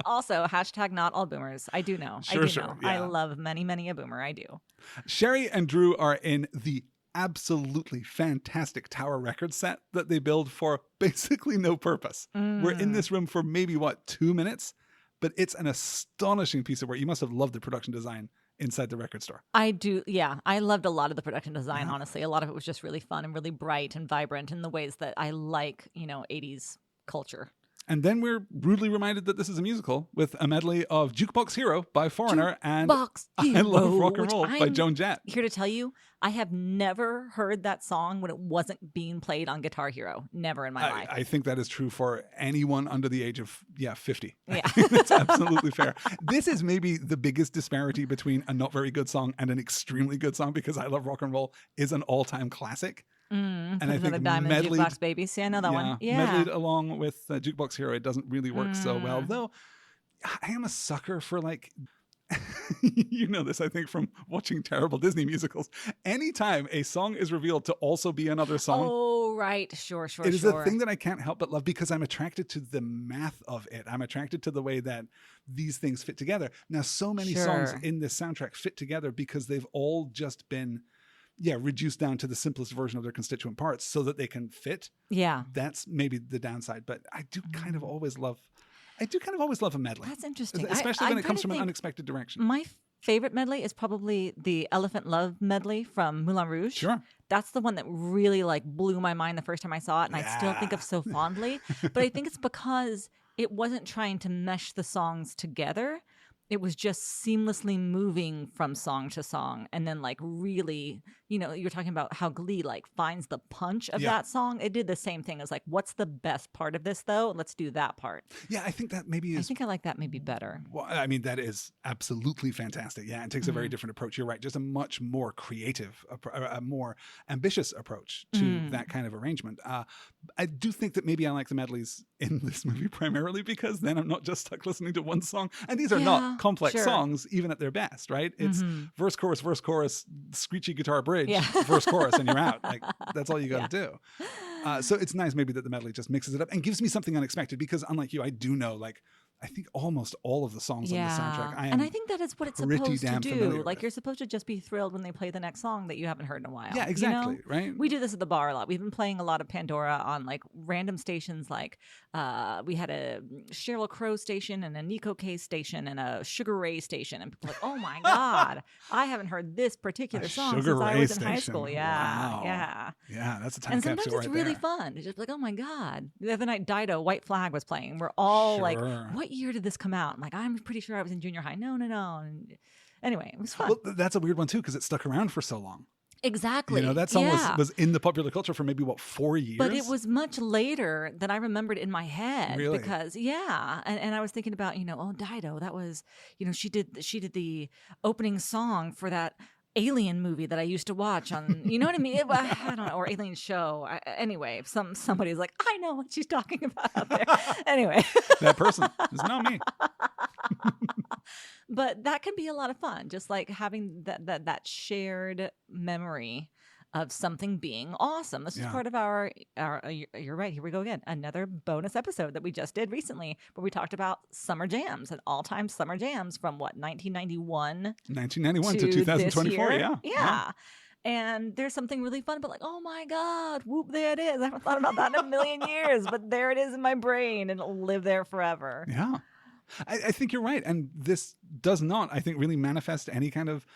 Also, # not all boomers. I do know. Sure. Know. Yeah. I love many, many a boomer. I do. Sherry and Drew are in the absolutely fantastic Tower Records set that they build for basically no purpose. We're in this room for maybe 2 minutes, but it's an astonishing piece of work. You must have loved the production design inside the record store. I do. Yeah. I loved a lot of the production design, honestly. A lot of it was just really fun and really bright and vibrant in the ways that I like, 80s culture. And then we're rudely reminded that this is a musical with a medley of Jukebox Hero by Foreigner and I Love Rock and Roll by Joan Jett. Here to tell you, I have never heard that song when it wasn't being played on Guitar Hero. Never in my life. I think that is true for anyone under the age of 50. Yeah. That's absolutely fair. This is maybe the biggest disparity between a not very good song and an extremely good song because I Love Rock and Roll is an all-time classic. And I think Diamond Jukebox Baby. See, I know that one. Yeah. Medleyed along with Jukebox Hero, it doesn't really work so well. Though I am a sucker for you know this, I think, from watching terrible Disney musicals. Anytime a song is revealed to also be another song. Oh, right. Sure. It is a thing that I can't help but love because I'm attracted to the math of it. I'm attracted to the way that these things fit together. Now, so many songs in this soundtrack fit together because they've all just been reduced down to the simplest version of their constituent parts so that they can fit. Yeah. That's maybe the downside, but I do kind of always love a medley. That's interesting. Especially when it comes from an unexpected direction. My favorite medley is probably the Elephant Love medley from Moulin Rouge. Sure. That's the one that really blew my mind the first time I saw it, and I still think of so fondly. But I think it's because it wasn't trying to mesh the songs together. It was just seamlessly moving from song to song. And then really, you're talking about how Glee finds the punch of that song. It did the same thing as what's the best part of this though? Let's do that part. Yeah, I think that maybe is... I think I like that maybe better. Well, I mean, that is absolutely fantastic. Yeah, it takes a very different approach. You're right. Just a much more creative, a more ambitious approach to that kind of arrangement. I do think that maybe I like the medleys in this movie primarily because then I'm not just stuck listening to one song. And these are not complex songs, even at their best, right? It's verse, chorus, screechy guitar bridge, verse, chorus, and you're out. That's all you got to do. So it's nice maybe that the medley just mixes it up and gives me something unexpected because unlike you, I do know I think almost all of the songs on the soundtrack. I think that is what it's supposed to do. You're supposed to just be thrilled when they play the next song that you haven't heard in a while. Yeah, exactly. Right. We do this at the bar a lot. We've been playing a lot of Pandora on random stations. We had a Sheryl Crow station and a Nico Case station and a Sugar Ray station, and people are like, oh my god, I haven't heard this particular song since I was in high school. Yeah, yeah. That's a time and capsule sometimes it's really fun. It's just oh my god. The other night, Dido, White Flag was playing. We're all what year did this come out? I'm like, I'm pretty sure I was in junior high. No. And anyway, it was fun. Well, that's a weird one too, because it stuck around for so long. Exactly. That song was in the popular culture for maybe 4 years? But it was much later than I remembered in my head. Really? Because and I was thinking about, Dido, that was, she did the opening song for that Alien movie that I used to watch on, you know what I mean? I don't know, or Alien show. Anyway, somebody's like, I know what she's talking about out there. Anyway. That person is not me. But that can be a lot of fun, just like having that shared memory of something being awesome. This is part of our, you're right, here we go again, another bonus episode that we just did recently where we talked about summer jams and all-time summer jams from 1991? 1991 to 2024, yeah. And there's something really fun, but like, oh my God, whoop, there it is. I haven't thought about that in a million years, but there it is in my brain and it'll live there forever. Yeah. I think you're right. And this does not, I think, really manifest any kind of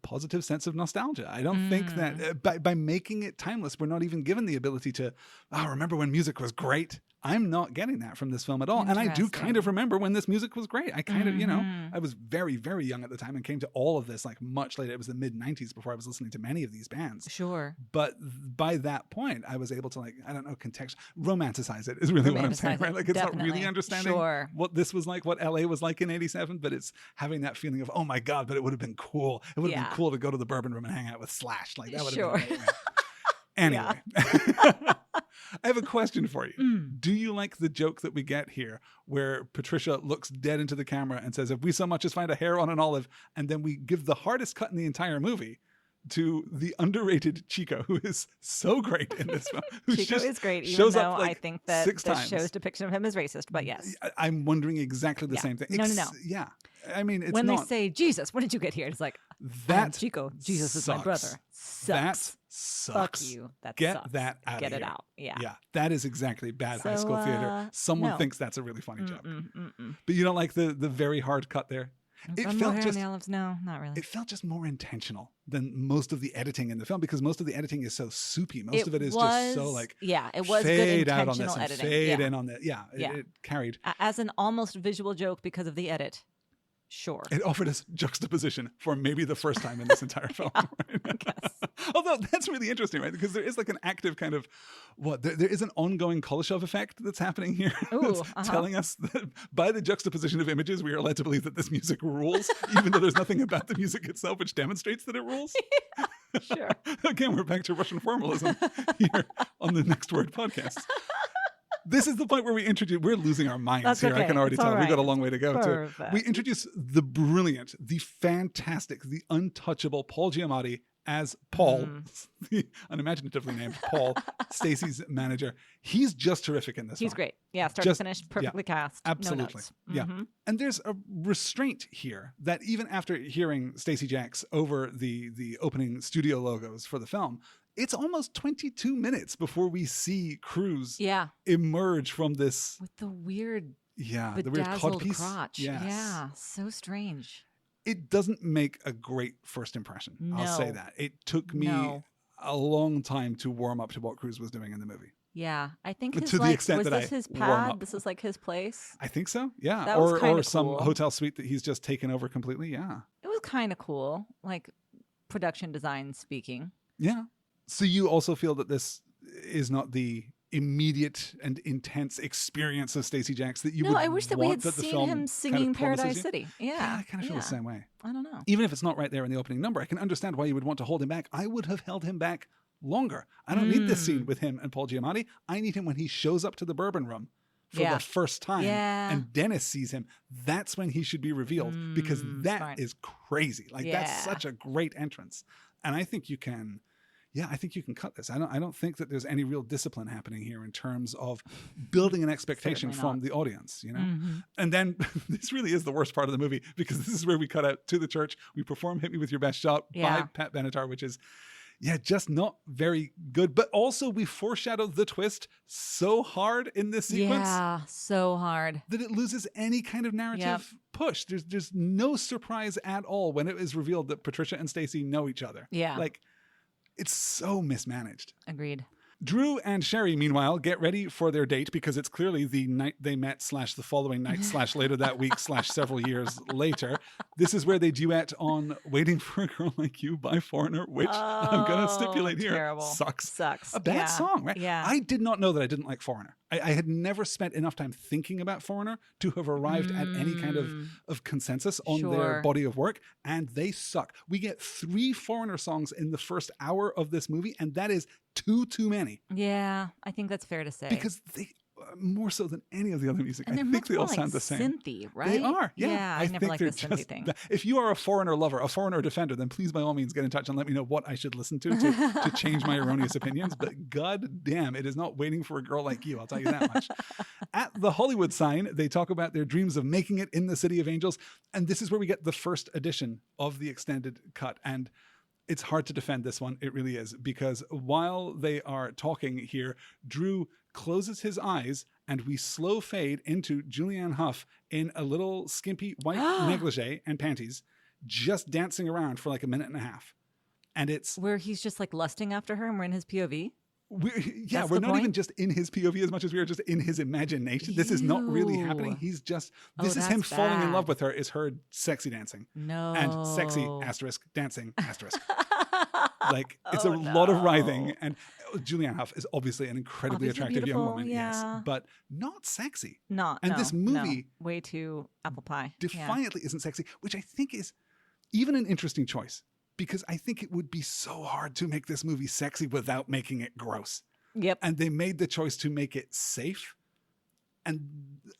positive sense of nostalgia. I don't think that by making it timeless, we're not even given the ability to, remember when music was great. I'm not getting that from this film at all. And I do kind of remember when this music was great. I kind of, I was very, very young at the time and came to all of this like much later. It was the mid-90s before I was listening to many of these bands. Sure. But by that point, I was able to romanticize it is really what I'm saying, right? Like it's definitely. not really understanding what this was like, what LA was like in 87, but it's having that feeling of, oh my God, but it would have been cool. It would have been cool to go to the Bourbon Room and hang out with Slash. Like that would have been amazing. Anyway. I have a question for you. Do you like the joke that we get here where Patricia looks dead into the camera and says, if we so much as find a hair on an olive, and then we give the hardest cut in the entire movie to the underrated Chico, who is so great in this film. Chico is great, even though I think that the show's depiction of him is racist, but yes. I'm wondering exactly the same thing. No. Yeah. I mean, it's when they say, Jesus, when did you get here? It's like, that Chico, Jesus is my brother. Sucks. That sucks. Fuck you. That Get sucks. that out Get of it here. out. Yeah. Yeah. That is exactly bad high school theater. Someone thinks that's a really funny joke. But you don't like the very hard cut there? It felt just no, not really. It felt just more intentional than most of the editing in the film, because most of the editing is so soupy. Most of it is just so like it was fade good out on this editing. and fade in on that. It carried as an almost visual joke because of the edit. Sure. It offered us juxtaposition for maybe the first time in this entire film. Right? Although that's really interesting, right? Because there is like an active kind of there is an ongoing Kuleshov effect that's happening here. Ooh, that's telling us that by the juxtaposition of images, we are led to believe that this music rules, even though there's nothing about the music itself which demonstrates that it rules. Sure. Again, we're back to Russian formalism here on the Next Word podcast. This is the point where we're losing our minds. That's here. Okay. I can already tell. We've got a long way to go. Perfect. We introduce the brilliant, the fantastic, the untouchable Paul Giamatti as Paul, the unimaginatively named Paul, Stacey's manager. He's just terrific in this He's one. Great. Yeah, start to finish, perfectly cast. Absolutely. No notes. Yeah. And there's a restraint here that even after hearing Stacee Jaxx over the opening studio logos for the film, it's almost 22 minutes before we see Cruz emerge from this. With the weird, the weird codpiece. Crotch. Yes. Yeah, so strange. It doesn't make a great first impression. No. I'll say that. It took me a long time to warm up to what Cruz was doing in the movie. Yeah, I think to the extent that his pad? This is like his place? I think so, yeah. That was or cool. Some hotel suite that he's just taken over completely, yeah. It was kind of cool, like production design speaking. Yeah. So you also feel that this is not the immediate and intense experience of Stacee Jaxx that you would want. No, I wish that we had seen him singing Paradise City. Yeah, I kind of feel the same way. I don't know. Even if it's not right there in the opening number, I can understand why you would want to hold him back. I would have held him back longer. I don't need this scene with him and Paul Giamatti. I need him when he shows up to the Bourbon Room for the first time and Dennis sees him. That's when he should be revealed, because that is crazy. Like that's such a great entrance. And I think you can... Yeah, I think you can cut this. I don't think that there's any real discipline happening here in terms of building an expectation from the audience, you know? And then this really is the worst part of the movie, because this is where we cut out to the church. We perform Hit Me With Your Best Shot by Pat Benatar, which is, just not very good. But also we foreshadow the twist so hard in this sequence. Yeah, so hard. That it loses any kind of narrative push. There's no surprise at all when it is revealed that Patricia and Stacey know each other. Yeah. Like, it's so mismanaged. Agreed. Drew and Sherry, meanwhile, get ready for their date because it's clearly the night they met / the following night / later that week / several years later. This is where they duet on Waiting for a Girl Like You by Foreigner, which I'm going to stipulate here terrible. sucks. Sucks. A bad song, right? Yeah. I did not know that I didn't like Foreigner. I had never spent enough time thinking about Foreigner to have arrived at any kind of consensus on their body of work, and they suck. We get 3 Foreigner songs in the first hour of this movie, and that is too many. Yeah, I think that's fair to say. Because they, more so than any of the other music, and I think they all sound the same. Synthy, right? They are, yeah. Yeah, I never liked the synthy thing. If you are a Foreigner lover, a Foreigner defender, then please by all means get in touch and let me know what I should listen to change my erroneous opinions. But god damn, it is not Waiting for a Girl Like You, I'll tell you that much. At the Hollywood sign, they talk about their dreams of making it in the City of Angels. And this is where we get the first edition of the extended cut. And it's hard to defend this one. It really is. Because while they are talking here, Drew closes his eyes and we slow fade into Julianne Hough in a little skimpy white negligee and panties, just dancing around for like a minute and a half. And it's where he's just like lusting after her and we're in his POV. We're not even just in his POV as much as we are just in his imagination. This is not really happening. He's just, this is him falling in love with her, is her sexy dancing. No. And sexy asterisk dancing asterisk. Like it's a lot of writhing, and Julianne Hough is obviously an incredibly attractive young woman, yes, but not sexy. This movie way too apple pie. Defiantly isn't sexy, which I think is even an interesting choice. Because I think it would be so hard to make this movie sexy without making it gross. Yep. And they made the choice to make it safe. And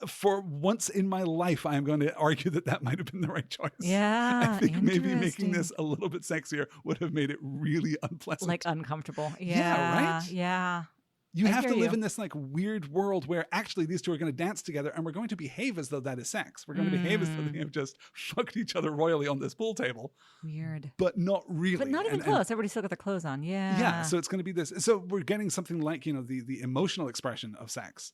for once in my life, I'm going to argue that might have been the right choice. Yeah. I think maybe making this a little bit sexier would have made it really unpleasant. Like uncomfortable. Yeah, right? Yeah. You have to live in this like weird world where actually these two are going to dance together and we're going to behave as though that is sex. We're going to behave as though they have just fucked each other royally on this pool table. Weird. But not really. But not even close. Everybody's still got their clothes on. Yeah. Yeah. So it's going to be this. So we're getting something like, you know, the emotional expression of sex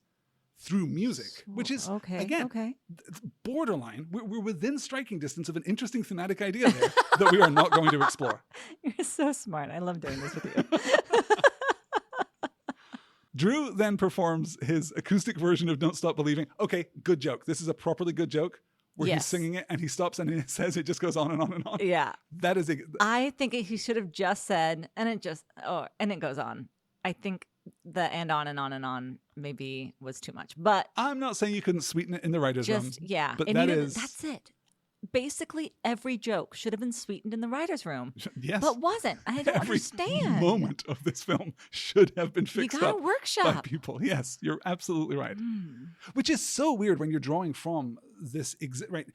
through music, which is, again, borderline. We're within striking distance of an interesting thematic idea there that we are not going to explore. You're so smart. I love doing this with you. Drew then performs his acoustic version of Don't Stop Believing. Okay, good joke. This is a properly good joke where he's singing it and he stops and it says it just goes on and on and on. Yeah. That is I think he should have just said, and it goes on. I think the and on and on and on maybe was too much. But I'm not saying you couldn't sweeten it in the writer's room. Yeah. But that's it. Basically, every joke should have been sweetened in the writer's room. Yes. But wasn't. I don't understand. Every moment of this film should have been fixed up workshop by people. Yes, you're absolutely right. Which is so weird when you're drawing from this, right?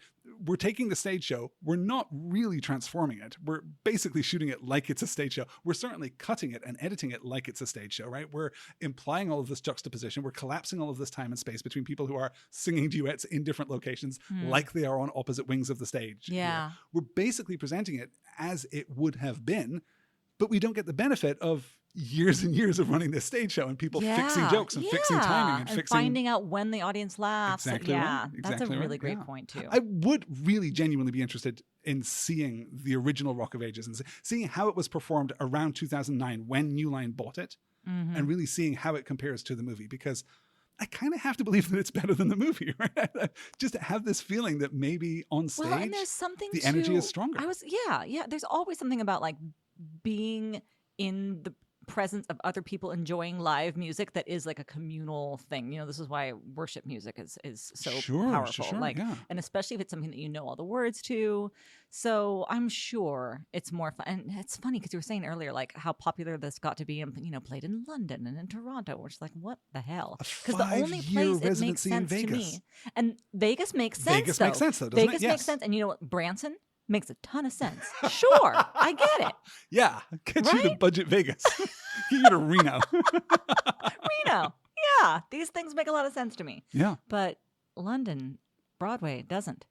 We're taking the stage show. We're not really transforming it. We're basically shooting it like it's a stage show. We're certainly cutting it and editing it like it's a stage show, right? We're implying all of this juxtaposition. We're collapsing all of this time and space between people who are singing duets in different locations like they are on opposite wings of the stage. Yeah. We're basically presenting it as it would have been, but we don't get the benefit of years and years of running this stage show and people fixing jokes and fixing timing and finding out when the audience laughs. Exactly right. That's a really great point too. I would really genuinely be interested in seeing the original Rock of Ages and seeing how it was performed around 2009 when New Line bought it and really seeing how it compares to the movie, because I kind of have to believe that it's better than the movie, right? Just have this feeling that maybe on stage, and there's something the energy is stronger. There's always something about like being in the presence of other people enjoying live music that is like a communal thing. You know, this is why worship music is so powerful. And especially if it's something that you know all the words to. So I'm sure it's more fun. And it's funny because you were saying earlier, like how popular this got to be and, you know, played in London and in Toronto, which is like, what the hell? Because the only place it makes sense to me. And Vegas makes sense. Vegas makes sense though, doesn't it? Vegas makes sense. And you know what? Branson makes a ton of sense. Sure, I get it. Yeah, get you to budget Vegas. Get you to Reno. Reno. Yeah, these things make a lot of sense to me. Yeah. But London, Broadway doesn't.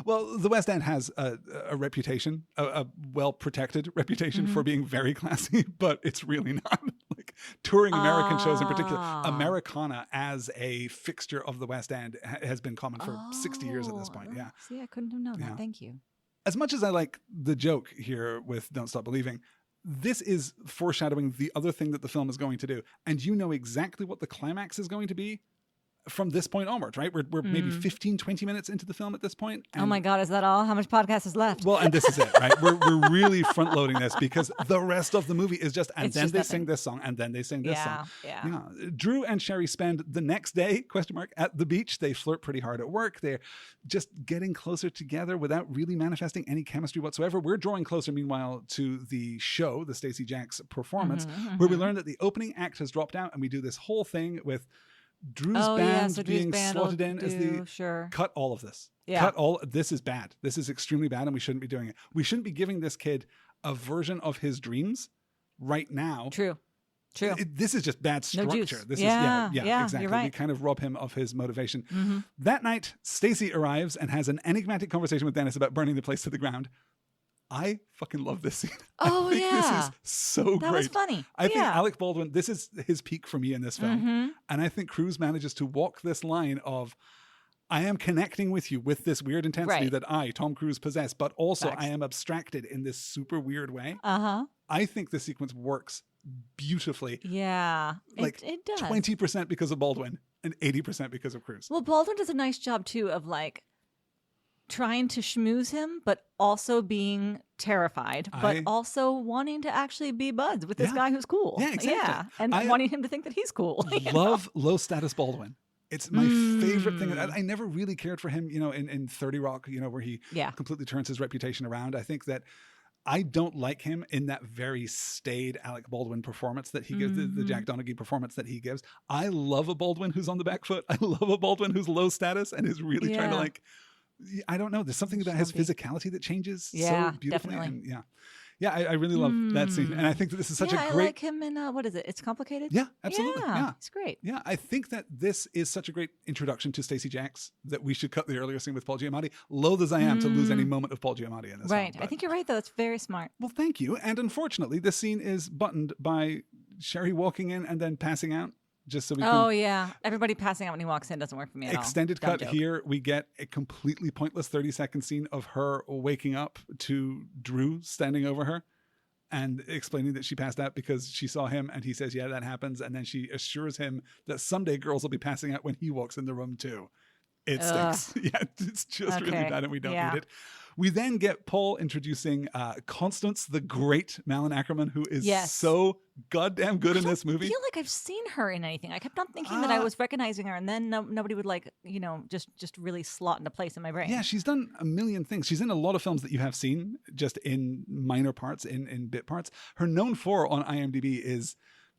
Well, the West End has a reputation, a well-protected reputation for being very classy, but it's really not. Like touring American shows in particular, Americana as a fixture of the West End has been common for 60 years at this point. Yeah. See, I couldn't have known that. Thank you. As much as I like the joke here with Don't Stop Believing, this is foreshadowing the other thing that the film is going to do. And you know exactly what the climax is going to be from this point onwards, right? We're maybe 15, 20 minutes into the film at this point. Oh my God, is that all? How much podcast is left? Well, and this is it, right? We're really front loading this because the rest of the movie is just, and It's then just they nothing. sing this song, and then they sing this song. Yeah. Drew and Sherry spend the next day, at the beach. They flirt pretty hard at work. They're just getting closer together without really manifesting any chemistry whatsoever. We're drawing closer, meanwhile, to the show, the Stacee Jaxx performance, where we learn that the opening act has dropped out, and we do this whole thing with Drew's band so Drew's being band slotted will in as the cut all of this. Yeah. This is bad. This is extremely bad, and we shouldn't be doing it. We shouldn't be giving this kid a version of his dreams right now. True. This is just bad No structure. juice. This Yeah, is yeah, exactly. you're right. We kind of rob him of his motivation. That night, Stacey arrives and has an enigmatic conversation with Dennis about burning the place to the ground. I fucking love this scene. Oh, I think yeah. This is so great. That was funny. I think Yeah. Alec Baldwin, this is his peak for me in this film. And I think Cruise manages to walk this line of, I am connecting with you with this weird intensity Right. that I, Tom Cruise, possess, but also Facts. I am abstracted in this super weird way. Uh-huh. I think this sequence works beautifully. Yeah. Like it does. 20% because of Baldwin and 80% because of Cruise. Well, Baldwin does a nice job, too, of like trying to schmooze him, but also being terrified, but also wanting to actually be buds with this guy who's cool. Yeah, exactly. Yeah. And wanting him to think that he's cool. you know? Love low status Baldwin. It's my favorite thing. I never really cared for him, in 30 Rock, where he completely turns his reputation around. I think that I don't like him in that very staid Alec Baldwin performance that he gives, the Jack Donaghy performance that he gives. I love a Baldwin who's on the back foot. I love a Baldwin who's low status and is really trying to I don't know. There's something about his physicality that changes so beautifully. Definitely. And I really love that scene. And I think that this is such a great... I like him in, what is it? It's Complicated? Yeah, absolutely. Yeah. It's great. Yeah, I think that this is such a great introduction to Stacee Jaxx that we should cut the earlier scene with Paul Giamatti. Loath as I am to lose any moment of Paul Giamatti in this Right. film, I think you're right, though. It's very smart. Well, thank you. And unfortunately, this scene is buttoned by Sherry walking in and then passing out. Just so we can... Oh, yeah. Everybody passing out when he walks in doesn't work for me at all. Extended Dumb cut joke. here, we get a completely pointless 30-second scene of her waking up to Drew standing over her and explaining that she passed out because she saw him, and he says, yeah, that happens. And then she assures him that someday girls will be passing out when he walks in the room too. It stinks. Yeah, it's just really bad, and we don't need it. We then get Paul introducing Constance, the great Malin Ackerman, who is so goddamn good in this movie. I feel like I've seen her in anything. I kept on thinking that I was recognizing her, and then nobody would just really slot into place in my brain. Yeah, she's done a million things. She's in a lot of films that you have seen, just in minor parts, in bit parts. Her known for on IMDb is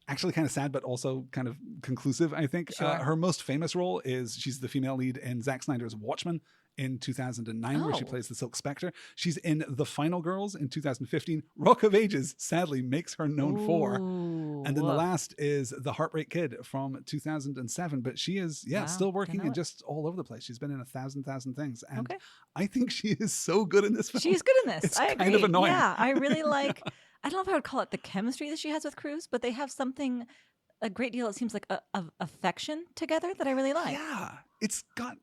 actually kind of sad, but also kind of conclusive, I think. Sure. Her most famous role is she's the female lead in Zack Snyder's Watchmen in 2009, where she plays the Silk Spectre. She's in The Final Girls in 2015. Rock of Ages, sadly, makes her known for. And then the last is The Heartbreak Kid from 2007. But she is, still working and just all over the place. She's been in 1,000 things. And I think she is so good in this film. She's good in this. It's I agree. kind of annoying. Yeah, I really like... I don't know if I would call it the chemistry that she has with Cruise, but they have something, a great deal, it seems like, of affection together that I really like. Yeah. It's got,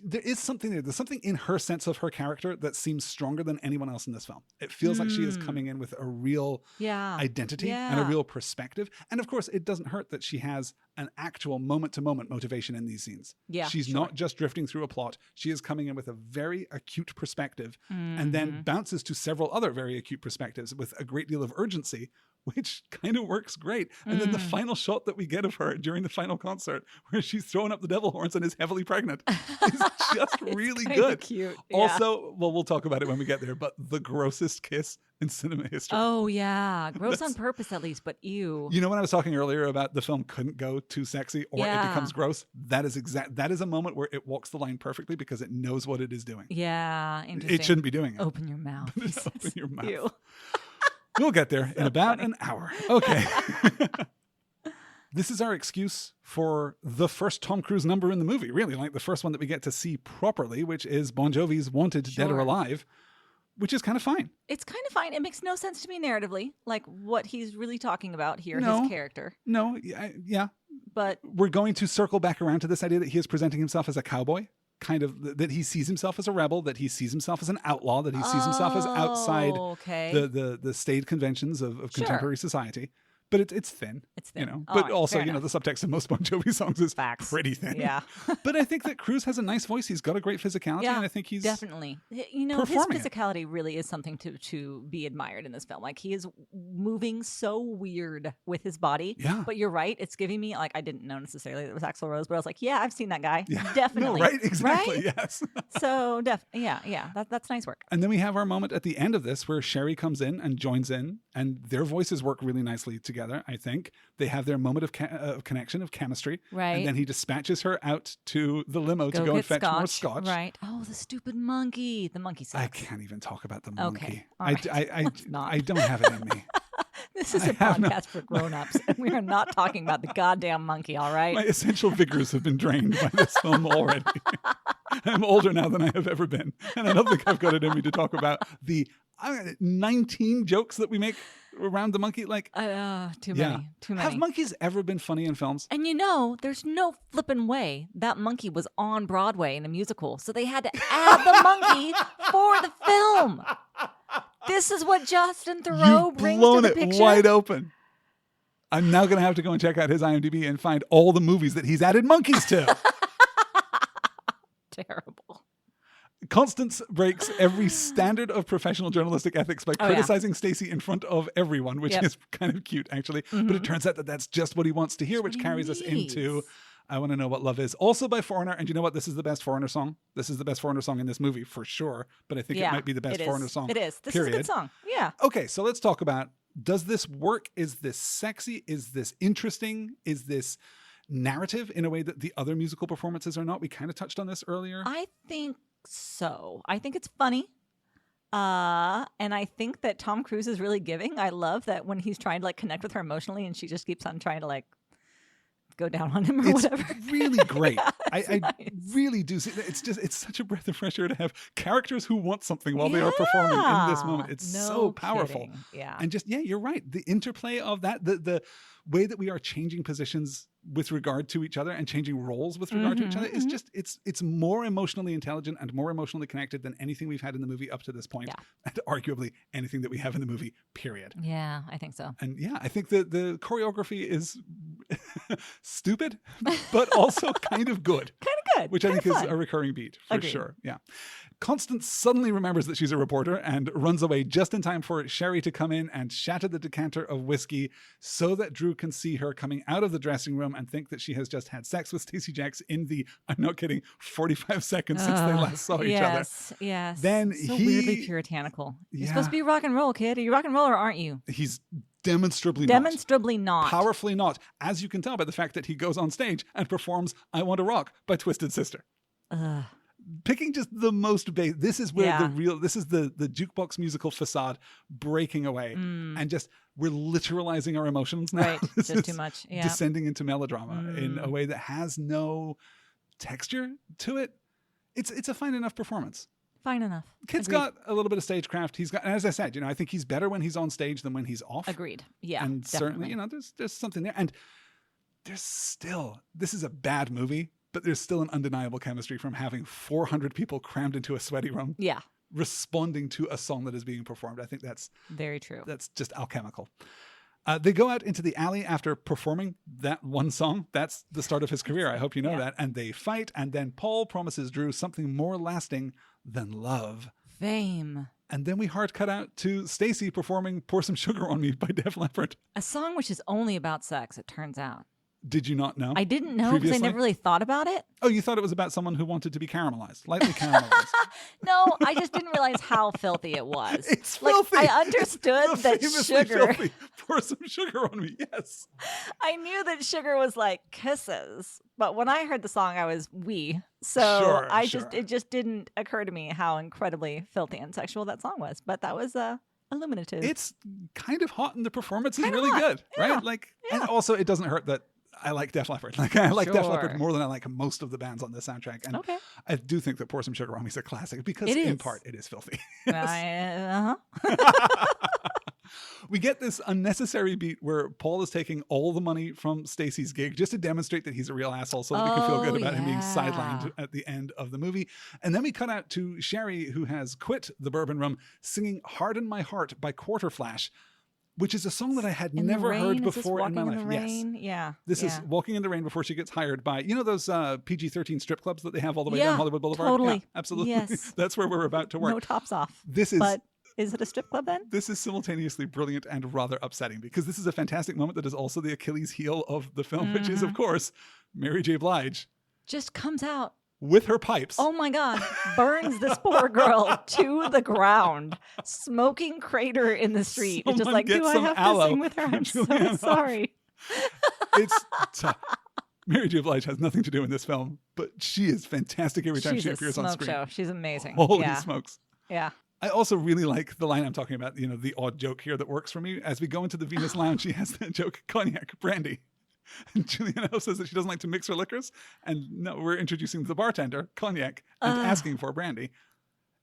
there is something there. There's something in her sense of her character that seems stronger than anyone else in this film. It feels like she is coming in with a real identity and a real perspective. And of course, it doesn't hurt that she has an actual moment-to-moment motivation in these scenes. Yeah, She's not just drifting through a plot. She is coming in with a very acute perspective and then bounces to several other very acute perspectives with a great deal of urgency, which kind of works great. And then the final shot that we get of her during the final concert, where she's throwing up the devil horns and is heavily pregnant, is just really good. Cute. Yeah. Also, well, we'll talk about it when we get there, but the grossest kiss in cinema history. Oh, yeah. Gross on purpose, at least, but ew. You know, when I was talking earlier about the film couldn't go too sexy or it becomes gross, that is a moment where it walks the line perfectly because it knows what it is doing. Yeah, interesting. It shouldn't be doing it. Open your mouth. Open your mouth. Ew. We'll get there in about an hour. Okay. This is our excuse for the first Tom Cruise number in the movie, really, like the first one that we get to see properly, which is Bon Jovi's Wanted, Dead or Alive, which is kind of fine. It's kind of fine. It makes no sense to me narratively, like what he's really talking about here, his character. No, yeah. But we're going to circle back around to this idea that he is presenting himself as a cowboy, kind of that he sees himself as a rebel, that he sees himself as an outlaw, that he sees himself as outside the staid conventions of contemporary society. But it's thin. It's thin. You know. But also, you know, the subtext of most Bon Jovi songs is pretty thin. Yeah. But I think that Cruise has a nice voice. He's got a great physicality, and I think he's definitely. You know, his physicality really is something to be admired in this film. Like, he is moving so weird with his body. Yeah. But you're right. It's giving me, like, I didn't know necessarily that it was Axl Rose, but I was like, yeah, I've seen that guy. Yeah. Definitely. No, right? Exactly. Right? Yes. So that's nice work. And then we have our moment at the end of this where Sherry comes in and joins in, and their voices work really nicely together, I think. They have their moment of connection, of chemistry. Right. And then he dispatches her out to the limo to go and fetch more scotch. Right. Oh, the stupid monkey. The monkey sucks. I can't even talk about the monkey. Okay. All right. I don't have it in me. This is a podcast for grown-ups, and we are not talking about the goddamn monkey, all right? My essential vigors have been drained by this film already. I'm older now than I have ever been, and I don't think I've got it in me to talk about the 19 jokes that we make around the monkey. Like, too many. Have monkeys ever been funny in films? And you know, there's no flippin' way that monkey was on Broadway in a musical, so they had to add the monkey for the film. This is what Justin Theroux brings to the picture. You've blown it wide open. I'm now going to have to go and check out his IMDb and find all the movies that he's added monkeys to. Terrible. Constance breaks every standard of professional journalistic ethics by criticizing Stacey in front of everyone, which is kind of cute, actually. Mm-hmm. But it turns out that that's just what he wants to hear, which carries us into I Want to Know What Love Is. Also by Foreigner. And you know what? This is the best Foreigner song. This is the best Foreigner song in this movie, for sure. But I think it might be the best Foreigner song. It is. This period. is a good song. Yeah. Okay, so let's talk about, does this work? Is this sexy? Is this interesting? Is this narrative in a way that the other musical performances are not? We kind of touched on this earlier. I think so. I think it's funny. And I think that Tom Cruise is really giving. I love that when he's trying to like connect with her emotionally and she just keeps on trying to like go down on him or whatever. It's really great. I nice. really do see that. It's such a breath of fresh air to have characters who want something while they are performing in this moment. It's so powerful. Kidding. Yeah. And just, you're right. The interplay of that, the way that we are changing positions with regard to each other and changing roles with regard to each other is just, it's more emotionally intelligent and more emotionally connected than anything we've had in the movie up to this point. Yeah. And arguably anything that we have in the movie, period. Yeah, I think so. And I think that the choreography is stupid, but also kind of good. Kind of good. Which I think is a recurring beat, for sure. Yeah. Constance suddenly remembers that she's a reporter and runs away just in time for Sherry to come in and shatter the decanter of whiskey so that Drew can see her coming out of the dressing room and think that she has just had sex with Stacee Jaxx in the, I'm not kidding, 45 seconds since they last saw each other. Yes. Then so weirdly puritanical. You're supposed to be rock and roll, kid. Are you rock and roll or aren't you? He's demonstrably not. Powerfully not. As you can tell by the fact that he goes on stage and performs I Want to Rock by Twisted Sister. Picking just the most base. This is where this is the jukebox musical facade breaking away. And just, we're literalizing our emotions now. Right, just too much. Yeah. Descending into melodrama in a way that has no texture to it. It's a fine enough performance. Fine enough. Kid's got a little bit of stagecraft. He's got, and as I said, I think he's better when he's on stage than when he's off. Agreed. Yeah. And definitely. certainly, there's something there. And there's still, this is a bad movie, but there's still an undeniable chemistry from having 400 people crammed into a sweaty room. Yeah. Responding to a song that is being performed. I think that's very true. That's just alchemical. They go out into the alley after performing that one song. That's the start of his career. I hope you know that. And they fight. And then Paul promises Drew something more lasting than love. Fame. And then we hard cut out to Stacey performing Pour Some Sugar on Me by Def Leppard. A song which is only about sex, it turns out. Did you not know? I didn't know because I never really thought about it. Oh, you thought it was about someone who wanted to be caramelized, lightly caramelized. No, I just didn't realize how filthy it was. It's filthy. I understood that sugar. Filthy. Pour some sugar on me, yes. I knew that sugar was like kisses, but when I heard the song, I was wee. So it just didn't occur to me how incredibly filthy and sexual that song was. But that was illuminative. It's kind of hot, and the performance is really good, right? And also it doesn't hurt that I like Def Leppard. I like Def Leppard more than I like most of the bands on this soundtrack. And I do think that Pour Some Sugar on Me is a classic because in part it is filthy. We get this unnecessary beat where Paul is taking all the money from Stacee's gig just to demonstrate that he's a real asshole so that we can feel good about him being sidelined at the end of the movie. And then we cut out to Sherry, who has quit the Bourbon Room, singing Harden My Heart by Quarterflash, which is a song that I had never heard before in my life. Yes. Yeah. This is Walking in the Rain before she gets hired by, those PG-13 strip clubs that they have all the way down Hollywood Boulevard? Totally. Yeah, absolutely. Yes. That's where we're about to work. No tops off. But is it a strip club then? This is simultaneously brilliant and rather upsetting because this is a fantastic moment that is also the Achilles heel of the film, which is, of course, Mary J. Blige. Just comes out. With her pipes. Oh my God. Burns this poor girl to the ground. Smoking crater in the street. It's just like, do I have to sing with her? I'm so sorry. It's tough. Mary J. Blige has nothing to do in this film, but she is fantastic every time she appears on screen. Show. She's amazing. Holy smokes. Yeah. I also really like the line I'm talking about, the odd joke here that works for me. As we go into the Venus Lounge, she has that joke, cognac, brandy. And Julianne says that she doesn't like to mix her liquors. And no, we're introducing the bartender, cognac, and asking for brandy.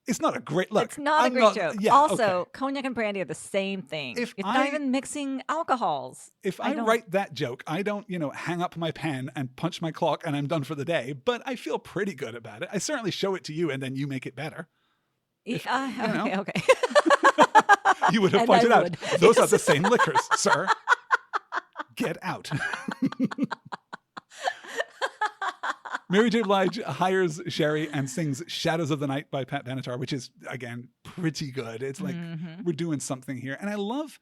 It's not a great look. It's not a great joke. Yeah, also, cognac and brandy are the same thing. It's not even mixing alcohols. If I write that joke, I don't, hang up my pen and punch my clock and I'm done for the day. But I feel pretty good about it. I certainly show it to you and then you make it better. Okay. You would have pointed out, those are the same liquors, sir. Get out. Mary J. Blige hires Sherry and sings Shadows of the Night by Pat Benatar, which is, again, pretty good. It's like we're doing something here. And I love,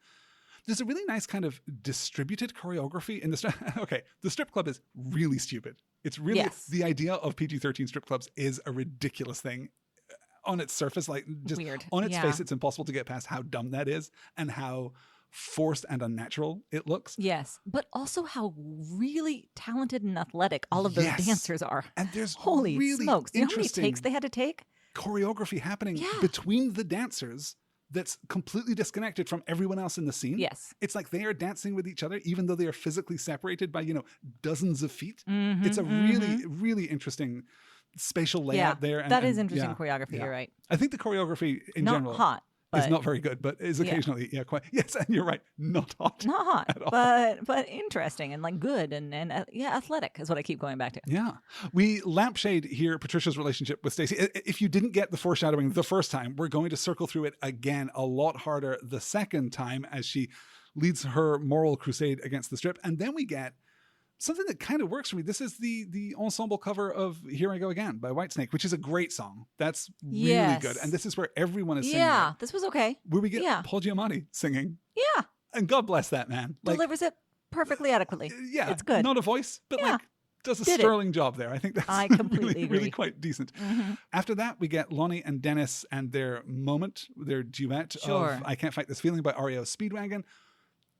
there's a really nice kind of distributed choreography in the okay, the strip club is really stupid. It's really, the idea of PG-13 strip clubs is a ridiculous thing. On its surface, like just weird. On its face, it's impossible to get past how dumb that is and how forced and unnatural it looks. Yes, but also how really talented and athletic all of those dancers are. And there's holy really smokes! Do you know how many takes they had to take? Choreography happening between the dancers that's completely disconnected from everyone else in the scene. Yes, it's like they are dancing with each other, even though they are physically separated by dozens of feet. It's a really, really interesting spatial layout there. And, that is interesting choreography. You're right. I think the choreography in general is not very good, but is occasionally quite. Yes, and you're right, not hot at all. but interesting and like good and athletic is what I keep going back to. Yeah, we lampshade here Patricia's relationship with Stacee. If you didn't get the foreshadowing the first time, we're going to circle through it again a lot harder the second time as she leads her moral crusade against the strip, and then we get something that kind of works for me. This is the ensemble cover of Here I Go Again by Whitesnake, which is a great song. That's really good. And this is where everyone is singing. Yeah, this was okay. Where we get Paul Giamatti singing. Yeah. And God bless that man. Delivers it perfectly adequately. Yeah. It's good. Not a voice, but does a sterling job there. I think that's really quite decent. After that, we get Lonnie and Dennis and their moment, their duet of I Can't Fight This Feeling by REO Speedwagon,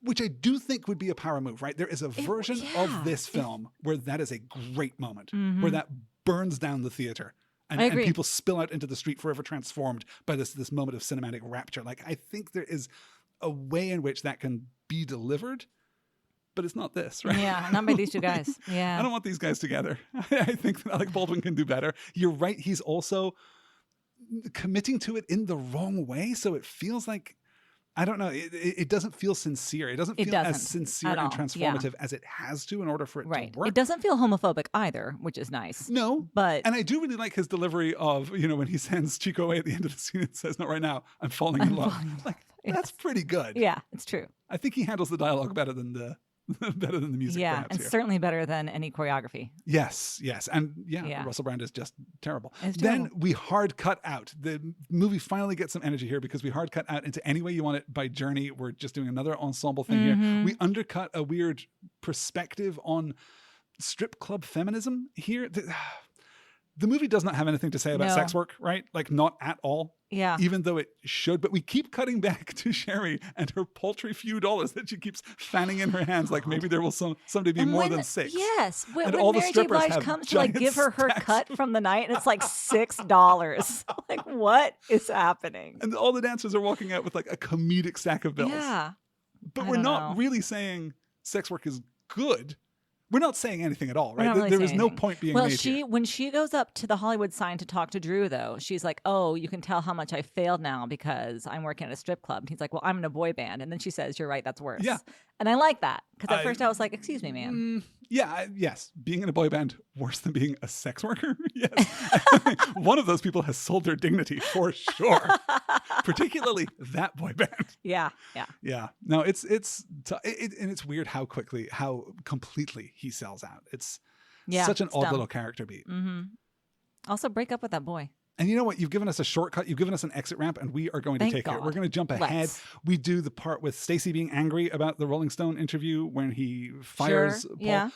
which I do think would be a power move, right? There is a version of this film where that is a great moment, where that burns down the theater and people spill out into the street forever transformed by this moment of cinematic rapture. Like, I think there is a way in which that can be delivered, but it's not this, right? Yeah, not by these two guys. Yeah. I don't want these guys together. I think that Alec Baldwin can do better. You're right. He's also committing to it in the wrong way. So it feels like, I don't know. It doesn't feel sincere. It doesn't feel as sincere and transformative as it has to in order for it to work. It doesn't feel homophobic either, which is nice. No. And I do really like his delivery of, when he sends Chico away at the end of the scene and says, "Not right now, I'm falling in love." Like, that's pretty good. Yeah, it's true. I think he handles the dialogue better than the music. Yeah, and certainly better than any choreography. Yes. And Russell Brand is just terrible. Then we hard cut out. The movie finally gets some energy here because we hard cut out into Any Way You Want It by Journey. We're just doing another ensemble thing here. We undercut a weird perspective on strip club feminism here. The movie does not have anything to say about sex work, right? Like, not at all. Yeah. Even though it should. But we keep cutting back to Sherry and her paltry few dollars that she keeps fanning in her hands. Like, maybe there will someday be more than 6. Yes. When Mary J. Blige comes to give her cut from the night, and it's like $6. Like, what is happening? And all the dancers are walking out with like a comedic stack of bills. Yeah. But we're not really saying sex work is good. We're not saying anything at all, We're right? not really There saying is no anything. point being Well, made here. when she goes up to the Hollywood sign to talk to Drew, though, she's like, "Oh, you can tell how much I failed now because I'm working at a strip club." And he's like, "Well, I'm in a boy band," and then she says, "You're right, that's worse." Yeah. And I like that because at first I was like, "Excuse me, man." Yes. Being in a boy band worse than being a sex worker? Yes. One of those people has sold their dignity for sure. Particularly that boy band. Yeah. Yeah. No, and it's weird how completely he sells out. It's such an it's odd dumb. little character beat. Mm-hmm. Also, break up with that boy. And you know what? You've given us a shortcut. You've given us an exit ramp, and we are going to Thank take it. God. We're going to jump ahead. Let's. We do the part with Stacey being angry about the Rolling Stone interview when he fires Paul. Yeah.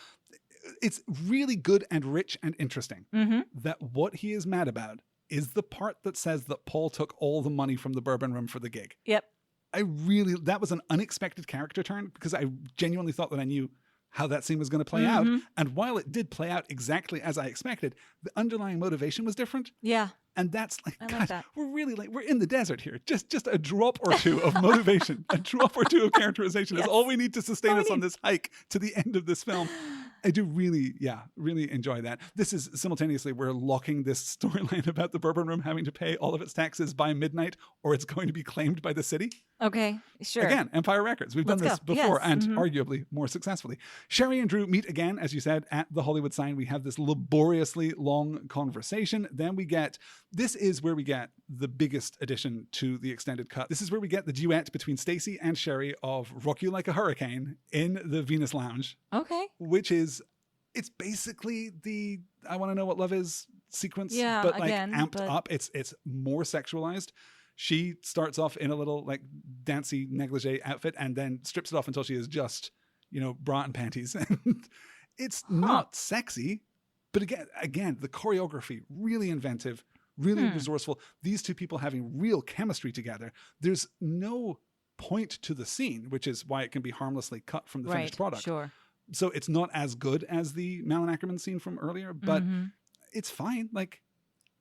It's really good and rich and interesting that what he is mad about is the part that says that Paul took all the money from the bourbon room for the gig. Yep. That was an unexpected character turn because I genuinely thought that I knew how that scene was going to play out. And while it did play out exactly as I expected, the underlying motivation was different. Yeah. And that's like, I God, like that. we're really we're in the desert here. Just a drop or two of motivation, a drop or two of characterization is all we need to sustain us on this hike to the end of this film. I do really enjoy that. This is simultaneously, we're locking this storyline about the bourbon room having to pay all of its taxes by midnight or it's going to be claimed by the city. Okay, sure. Again, Empire Records. We've done this before and arguably more successfully. Sherry and Drew meet again, as you said, at the Hollywood sign. We have this laboriously long conversation. Then this is where we get the biggest addition to the extended cut. This is where we get the duet between Stacey and Sherry of Rock You Like a Hurricane in the Venus Lounge. Okay. Which is, it's basically the I Want to Know What Love Is sequence, but amped up. It's more sexualized. She starts off in a little like dancey negligee outfit and then strips it off until she is just, bra and panties. And it's not sexy, but again, the choreography, really inventive, really resourceful. These two people having real chemistry together. There's no point to the scene, which is why it can be harmlessly cut from the finished product. Sure. So it's not as good as the Malin Ackerman scene from earlier, but it's fine. Like,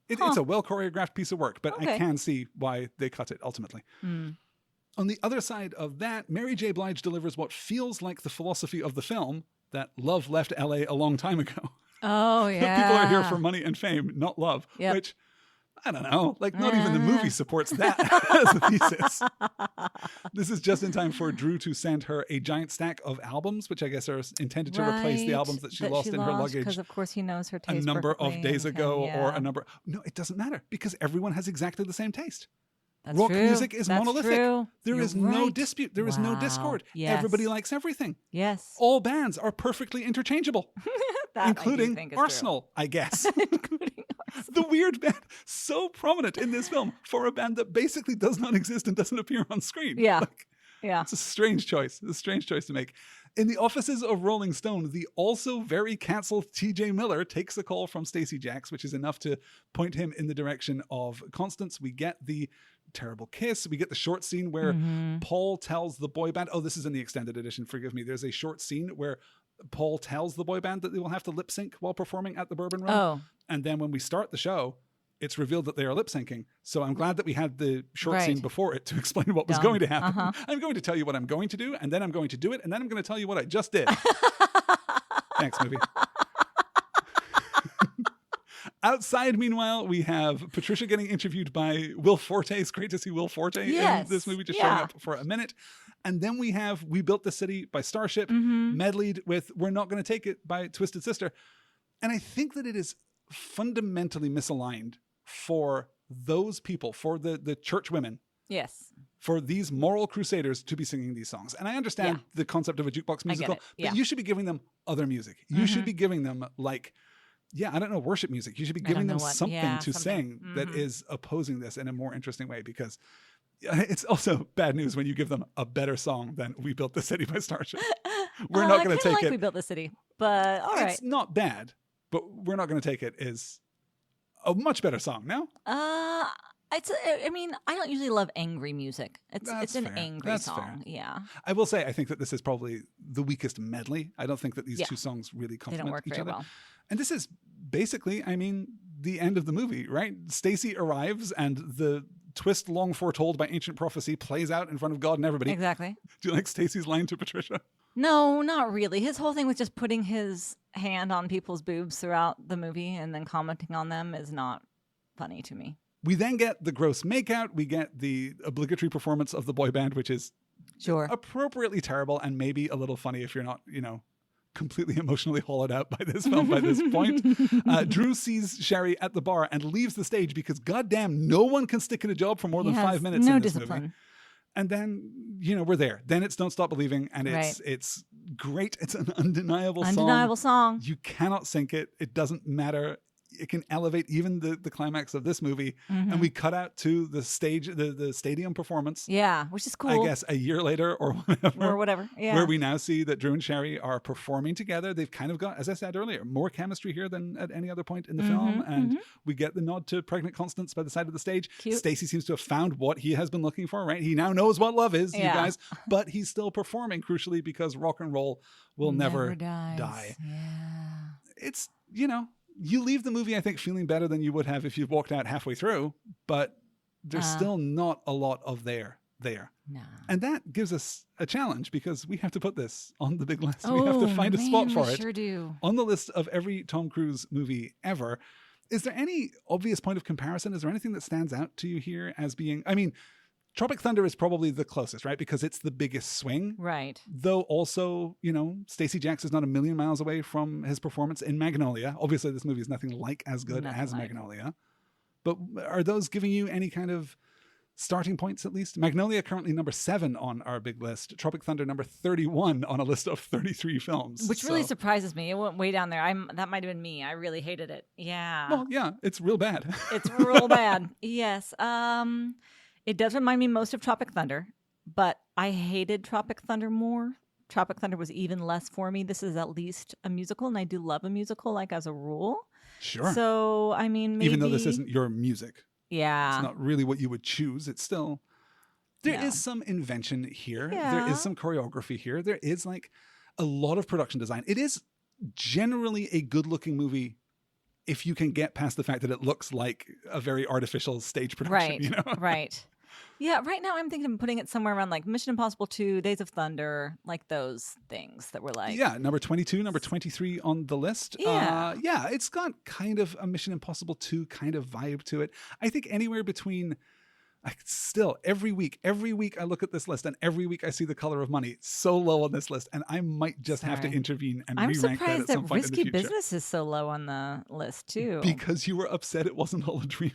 it's a well choreographed piece of work, but I can see why they cut it ultimately. On the other side of that, Mary J. Blige delivers what feels like the philosophy of the film, that love left LA a long time ago. Oh, yeah. That people are here for money and fame, not love. Yep. Which, I don't know, like not even the movie supports that as a thesis. This is just in time for Drew to send her a giant stack of albums, which I guess are intended to replace the albums that she lost in her luggage. Because of course he knows her taste a number of perfectly days ago and or a number. No, it doesn't matter because everyone has exactly the same taste. That's Rock true. music is monolithic. True. There You're is no right. dispute. There is no discord. Yes. Everybody likes everything. Yes. All bands are perfectly interchangeable, That including I do think is Arsenal, I guess. Including Arsenal. The weird band, so prominent in this film for a band that basically does not exist and doesn't appear on screen. Yeah. Yeah. It's a strange choice. It's a strange choice to make. In the offices of Rolling Stone, the also very cancelled T.J. Miller takes a call from Stacee Jaxx, which is enough to point him in the direction of Constance. We get the terrible kiss. We get the short scene where Paul tells the boy band, this is in the extended edition, forgive me. There's a short scene where Paul tells the boy band that they will have to lip sync while performing at the Bourbon Room. Oh. And then when we start the show, it's revealed that they are lip syncing. So I'm glad that we had the short scene before it to explain what was going to happen. I'm going to tell you what I'm going to do, and then I'm going to do it, and then I'm going to tell you what I just did. Thanks, movie. Outside, meanwhile, we have Patricia getting interviewed by Will Forte. It's great to see Will Forte in this movie just showing up for a minute. And then we have We Built the City by Starship, medleyed with We're Not Gonna Take It by Twisted Sister. And I think that it is fundamentally misaligned for those people, for the church women. Yes. For these moral crusaders to be singing these songs. And I understand the concept of a jukebox musical, but you should be giving them other music. You should be giving them worship music. You should be giving them something to sing that is opposing this in a more interesting way, because it's also bad news when you give them a better song than We Built the City by Starship. We're not going to take it. We Built the City, but all right. It's not bad, but We're Not Going to Take It is a much better song. No? I mean, I don't usually love angry music. It's an angry song. Fair. Yeah. I will say, I think that this is probably the weakest medley. I don't think that these two songs really complement each other. Well. And this is basically, I mean, the end of the movie, right? Stacey arrives and the twist long foretold by ancient prophecy plays out in front of God and everybody. Exactly. Do you like Stacey's line to Patricia? No, not really. His whole thing with just putting his hand on people's boobs throughout the movie and then commenting on them is not funny to me. We then get the gross makeout. We get the obligatory performance of the boy band, which is appropriately terrible and maybe a little funny if you're not, completely emotionally hollowed out by this film by this point. Drew sees Sherry at the bar and leaves the stage because goddamn no one can stick in a job for more than 5 minutes in this movie. And then, we're there. Then it's Don't Stop Believing, and it's great. It's an undeniable song. You cannot sink it. It doesn't matter. It can elevate even the climax of this movie. And we cut out to the stage, the stadium performance. Yeah, which is cool. I guess a year later or whatever. Yeah. Where we now see that Drew and Sherry are performing together. They've kind of got, as I said earlier, more chemistry here than at any other point in the film. And we get the nod to Pregnant Constance by the side of the stage. Cute. Stacey seems to have found what he has been looking for, right? He now knows what love is, you guys. But he's still performing, crucially, because rock and roll will never die. Yeah. It's, you leave the movie, I think, feeling better than you would have if you walked out halfway through, but there's still not a lot of there. No. And that gives us a challenge because we have to put this on the big list. We have to find a spot for it. Sure do. On the list of every Tom Cruise movie ever. Is there any obvious point of comparison? Is there anything that stands out to you here as being, Tropic Thunder is probably the closest, right? Because it's the biggest swing. Right. Though also, Stacee Jaxx is not a million miles away from his performance in Magnolia. Obviously, this movie is nothing like as good as Magnolia. But are those giving you any kind of starting points at least? Magnolia currently number 7 on our big list. Tropic Thunder number 31 on a list of 33 films. Which really surprises me. It went way down there. That might have been me. I really hated it. Yeah. Well, yeah, it's real bad. It's real bad. Yes. It does remind me most of Tropic Thunder, but I hated Tropic Thunder more. Tropic Thunder was even less for me. This is at least a musical, and I do love a musical, like as a rule. Sure. So, maybe... Even though this isn't your music. Yeah. It's not really what you would choose. It's still... There is some invention here. Yeah. There is some choreography here. There is a lot of production design. It is generally a good-looking movie if you can get past the fact that it looks like a very artificial stage production. Right, right. Yeah, right now I'm thinking of putting it somewhere around like Mission Impossible 2, Days of Thunder, like those things that were like... Yeah, number 22, number 23 on the list. Yeah. It's got kind of a Mission Impossible 2 kind of vibe to it. I think anywhere between... Still, every week I look at this list and every week I see The Color of Money so low on this list, and I might just have to intervene and re-rank that at some point in the future. Risky Business is so low on the list too. Because you were upset it wasn't all a dream.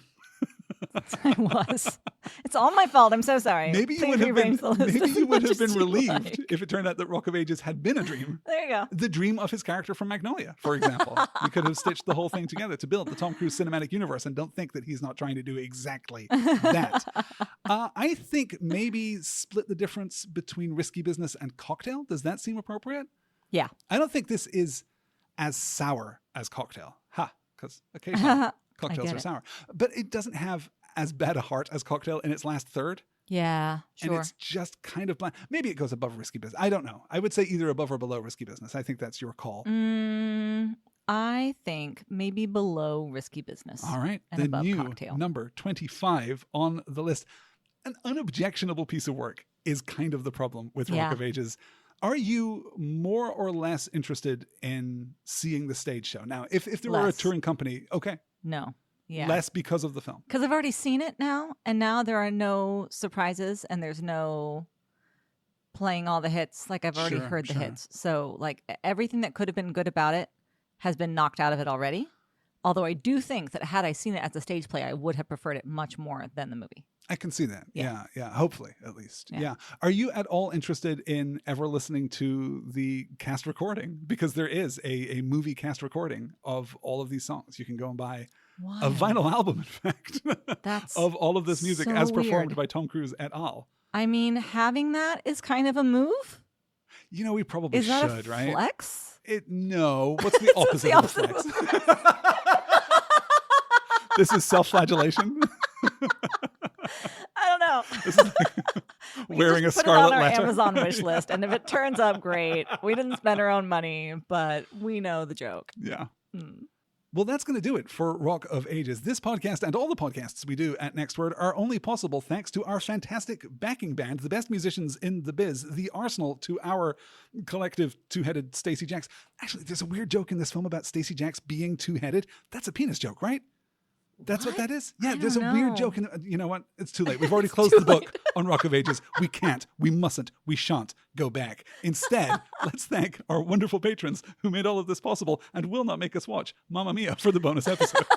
I was. It's all my fault. I'm so sorry. Maybe you would have been relieved if it turned out that Rock of Ages had been a dream. There you go. The dream of his character from Magnolia, for example. You could have stitched the whole thing together to build the Tom Cruise cinematic universe, and don't think that he's not trying to do exactly that. I think maybe split the difference between Risky Business and Cocktail. Does that seem appropriate? Yeah. I don't think this is as sour as Cocktail. Because occasionally cocktails are sour. But it doesn't have as bad a heart as Cocktail in its last third. Yeah, sure. And it's just kind of bland. Maybe it goes above Risky Business. I don't know. I would say either above or below Risky Business. I think that's your call. I think maybe below Risky Business. All right. And the above new Cocktail. number 25 on the list. An unobjectionable piece of work is kind of the problem with Rock of Ages. Are you more or less interested in seeing the stage show? Now, if there were a touring company, okay. No. Yeah. Less because of the film. Because I've already seen it now, and now there are no surprises, and there's no playing all the hits. Like, I've already heard the hits. So, like, everything that could have been good about it has been knocked out of it already. Although I do think that had I seen it as a stage play, I would have preferred it much more than the movie. I can see that. Yeah. Hopefully, at least. Yeah. Are you at all interested in ever listening to the cast recording? Because there is a movie cast recording of all of these songs. You can go and buy a vinyl album, in fact, of all of this music as performed by Tom Cruise et al. I mean, having that is kind of a move. We probably should, right? Is that a flex? No. What's the opposite of a flex? This is self-flagellation. I don't know. This is like wearing a scarlet letter. Put it on our Amazon wish list, and if it turns up, great. We didn't spend our own money, but we know the joke. Yeah. Well, that's going to do it for Rock of Ages. This podcast and all the podcasts we do at Next Word are only possible thanks to our fantastic backing band, the best musicians in the biz, the arsenal to our collective two-headed Stacee Jaxx. Actually, there's a weird joke in this film about Stacee Jaxx being two-headed. That's a penis joke, right? That's what that is? Yeah, there's a weird joke. You know what? It's too late. We've already closed the book on Rock of Ages. We can't, we mustn't, we shan't go back. Instead, let's thank our wonderful patrons who made all of this possible and will not make us watch Mamma Mia for the bonus episode.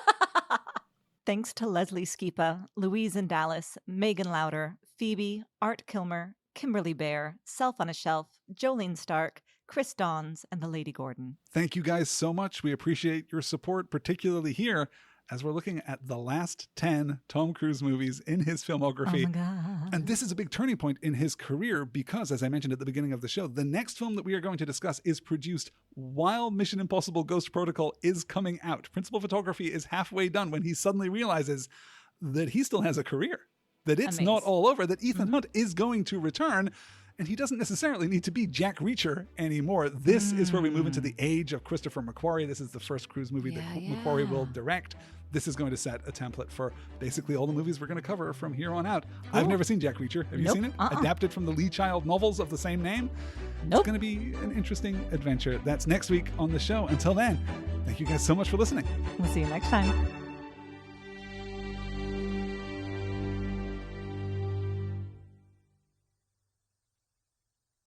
Thanks to Leslie Skipa, Louise in Dallas, Megan Lauder, Phoebe, Art Kilmer, Kimberly Bear, Self on a Shelf, Jolene Stark, Chris Dawns, and the Lady Gordon. Thank you guys so much. We appreciate your support, particularly here, as we're looking at the last 10 Tom Cruise movies in his filmography. Oh my God. And this is a big turning point in his career because, as I mentioned at the beginning of the show, the next film that we are going to discuss is produced while Mission Impossible Ghost Protocol is coming out. Principal photography is halfway done when he suddenly realizes that he still has a career, that it's not all over, that Ethan Hunt is going to return. And he doesn't necessarily need to be Jack Reacher anymore. This is where we move into the age of Christopher McQuarrie. This is the first Cruise movie that McQuarrie will direct. This is going to set a template for basically all the movies we're going to cover from here on out. Cool. I've never seen Jack Reacher. Have you seen it? Adapted from the Lee Child novels of the same name. It's going to be an interesting adventure. That's next week on the show. Until then, thank you guys so much for listening. We'll see you next time.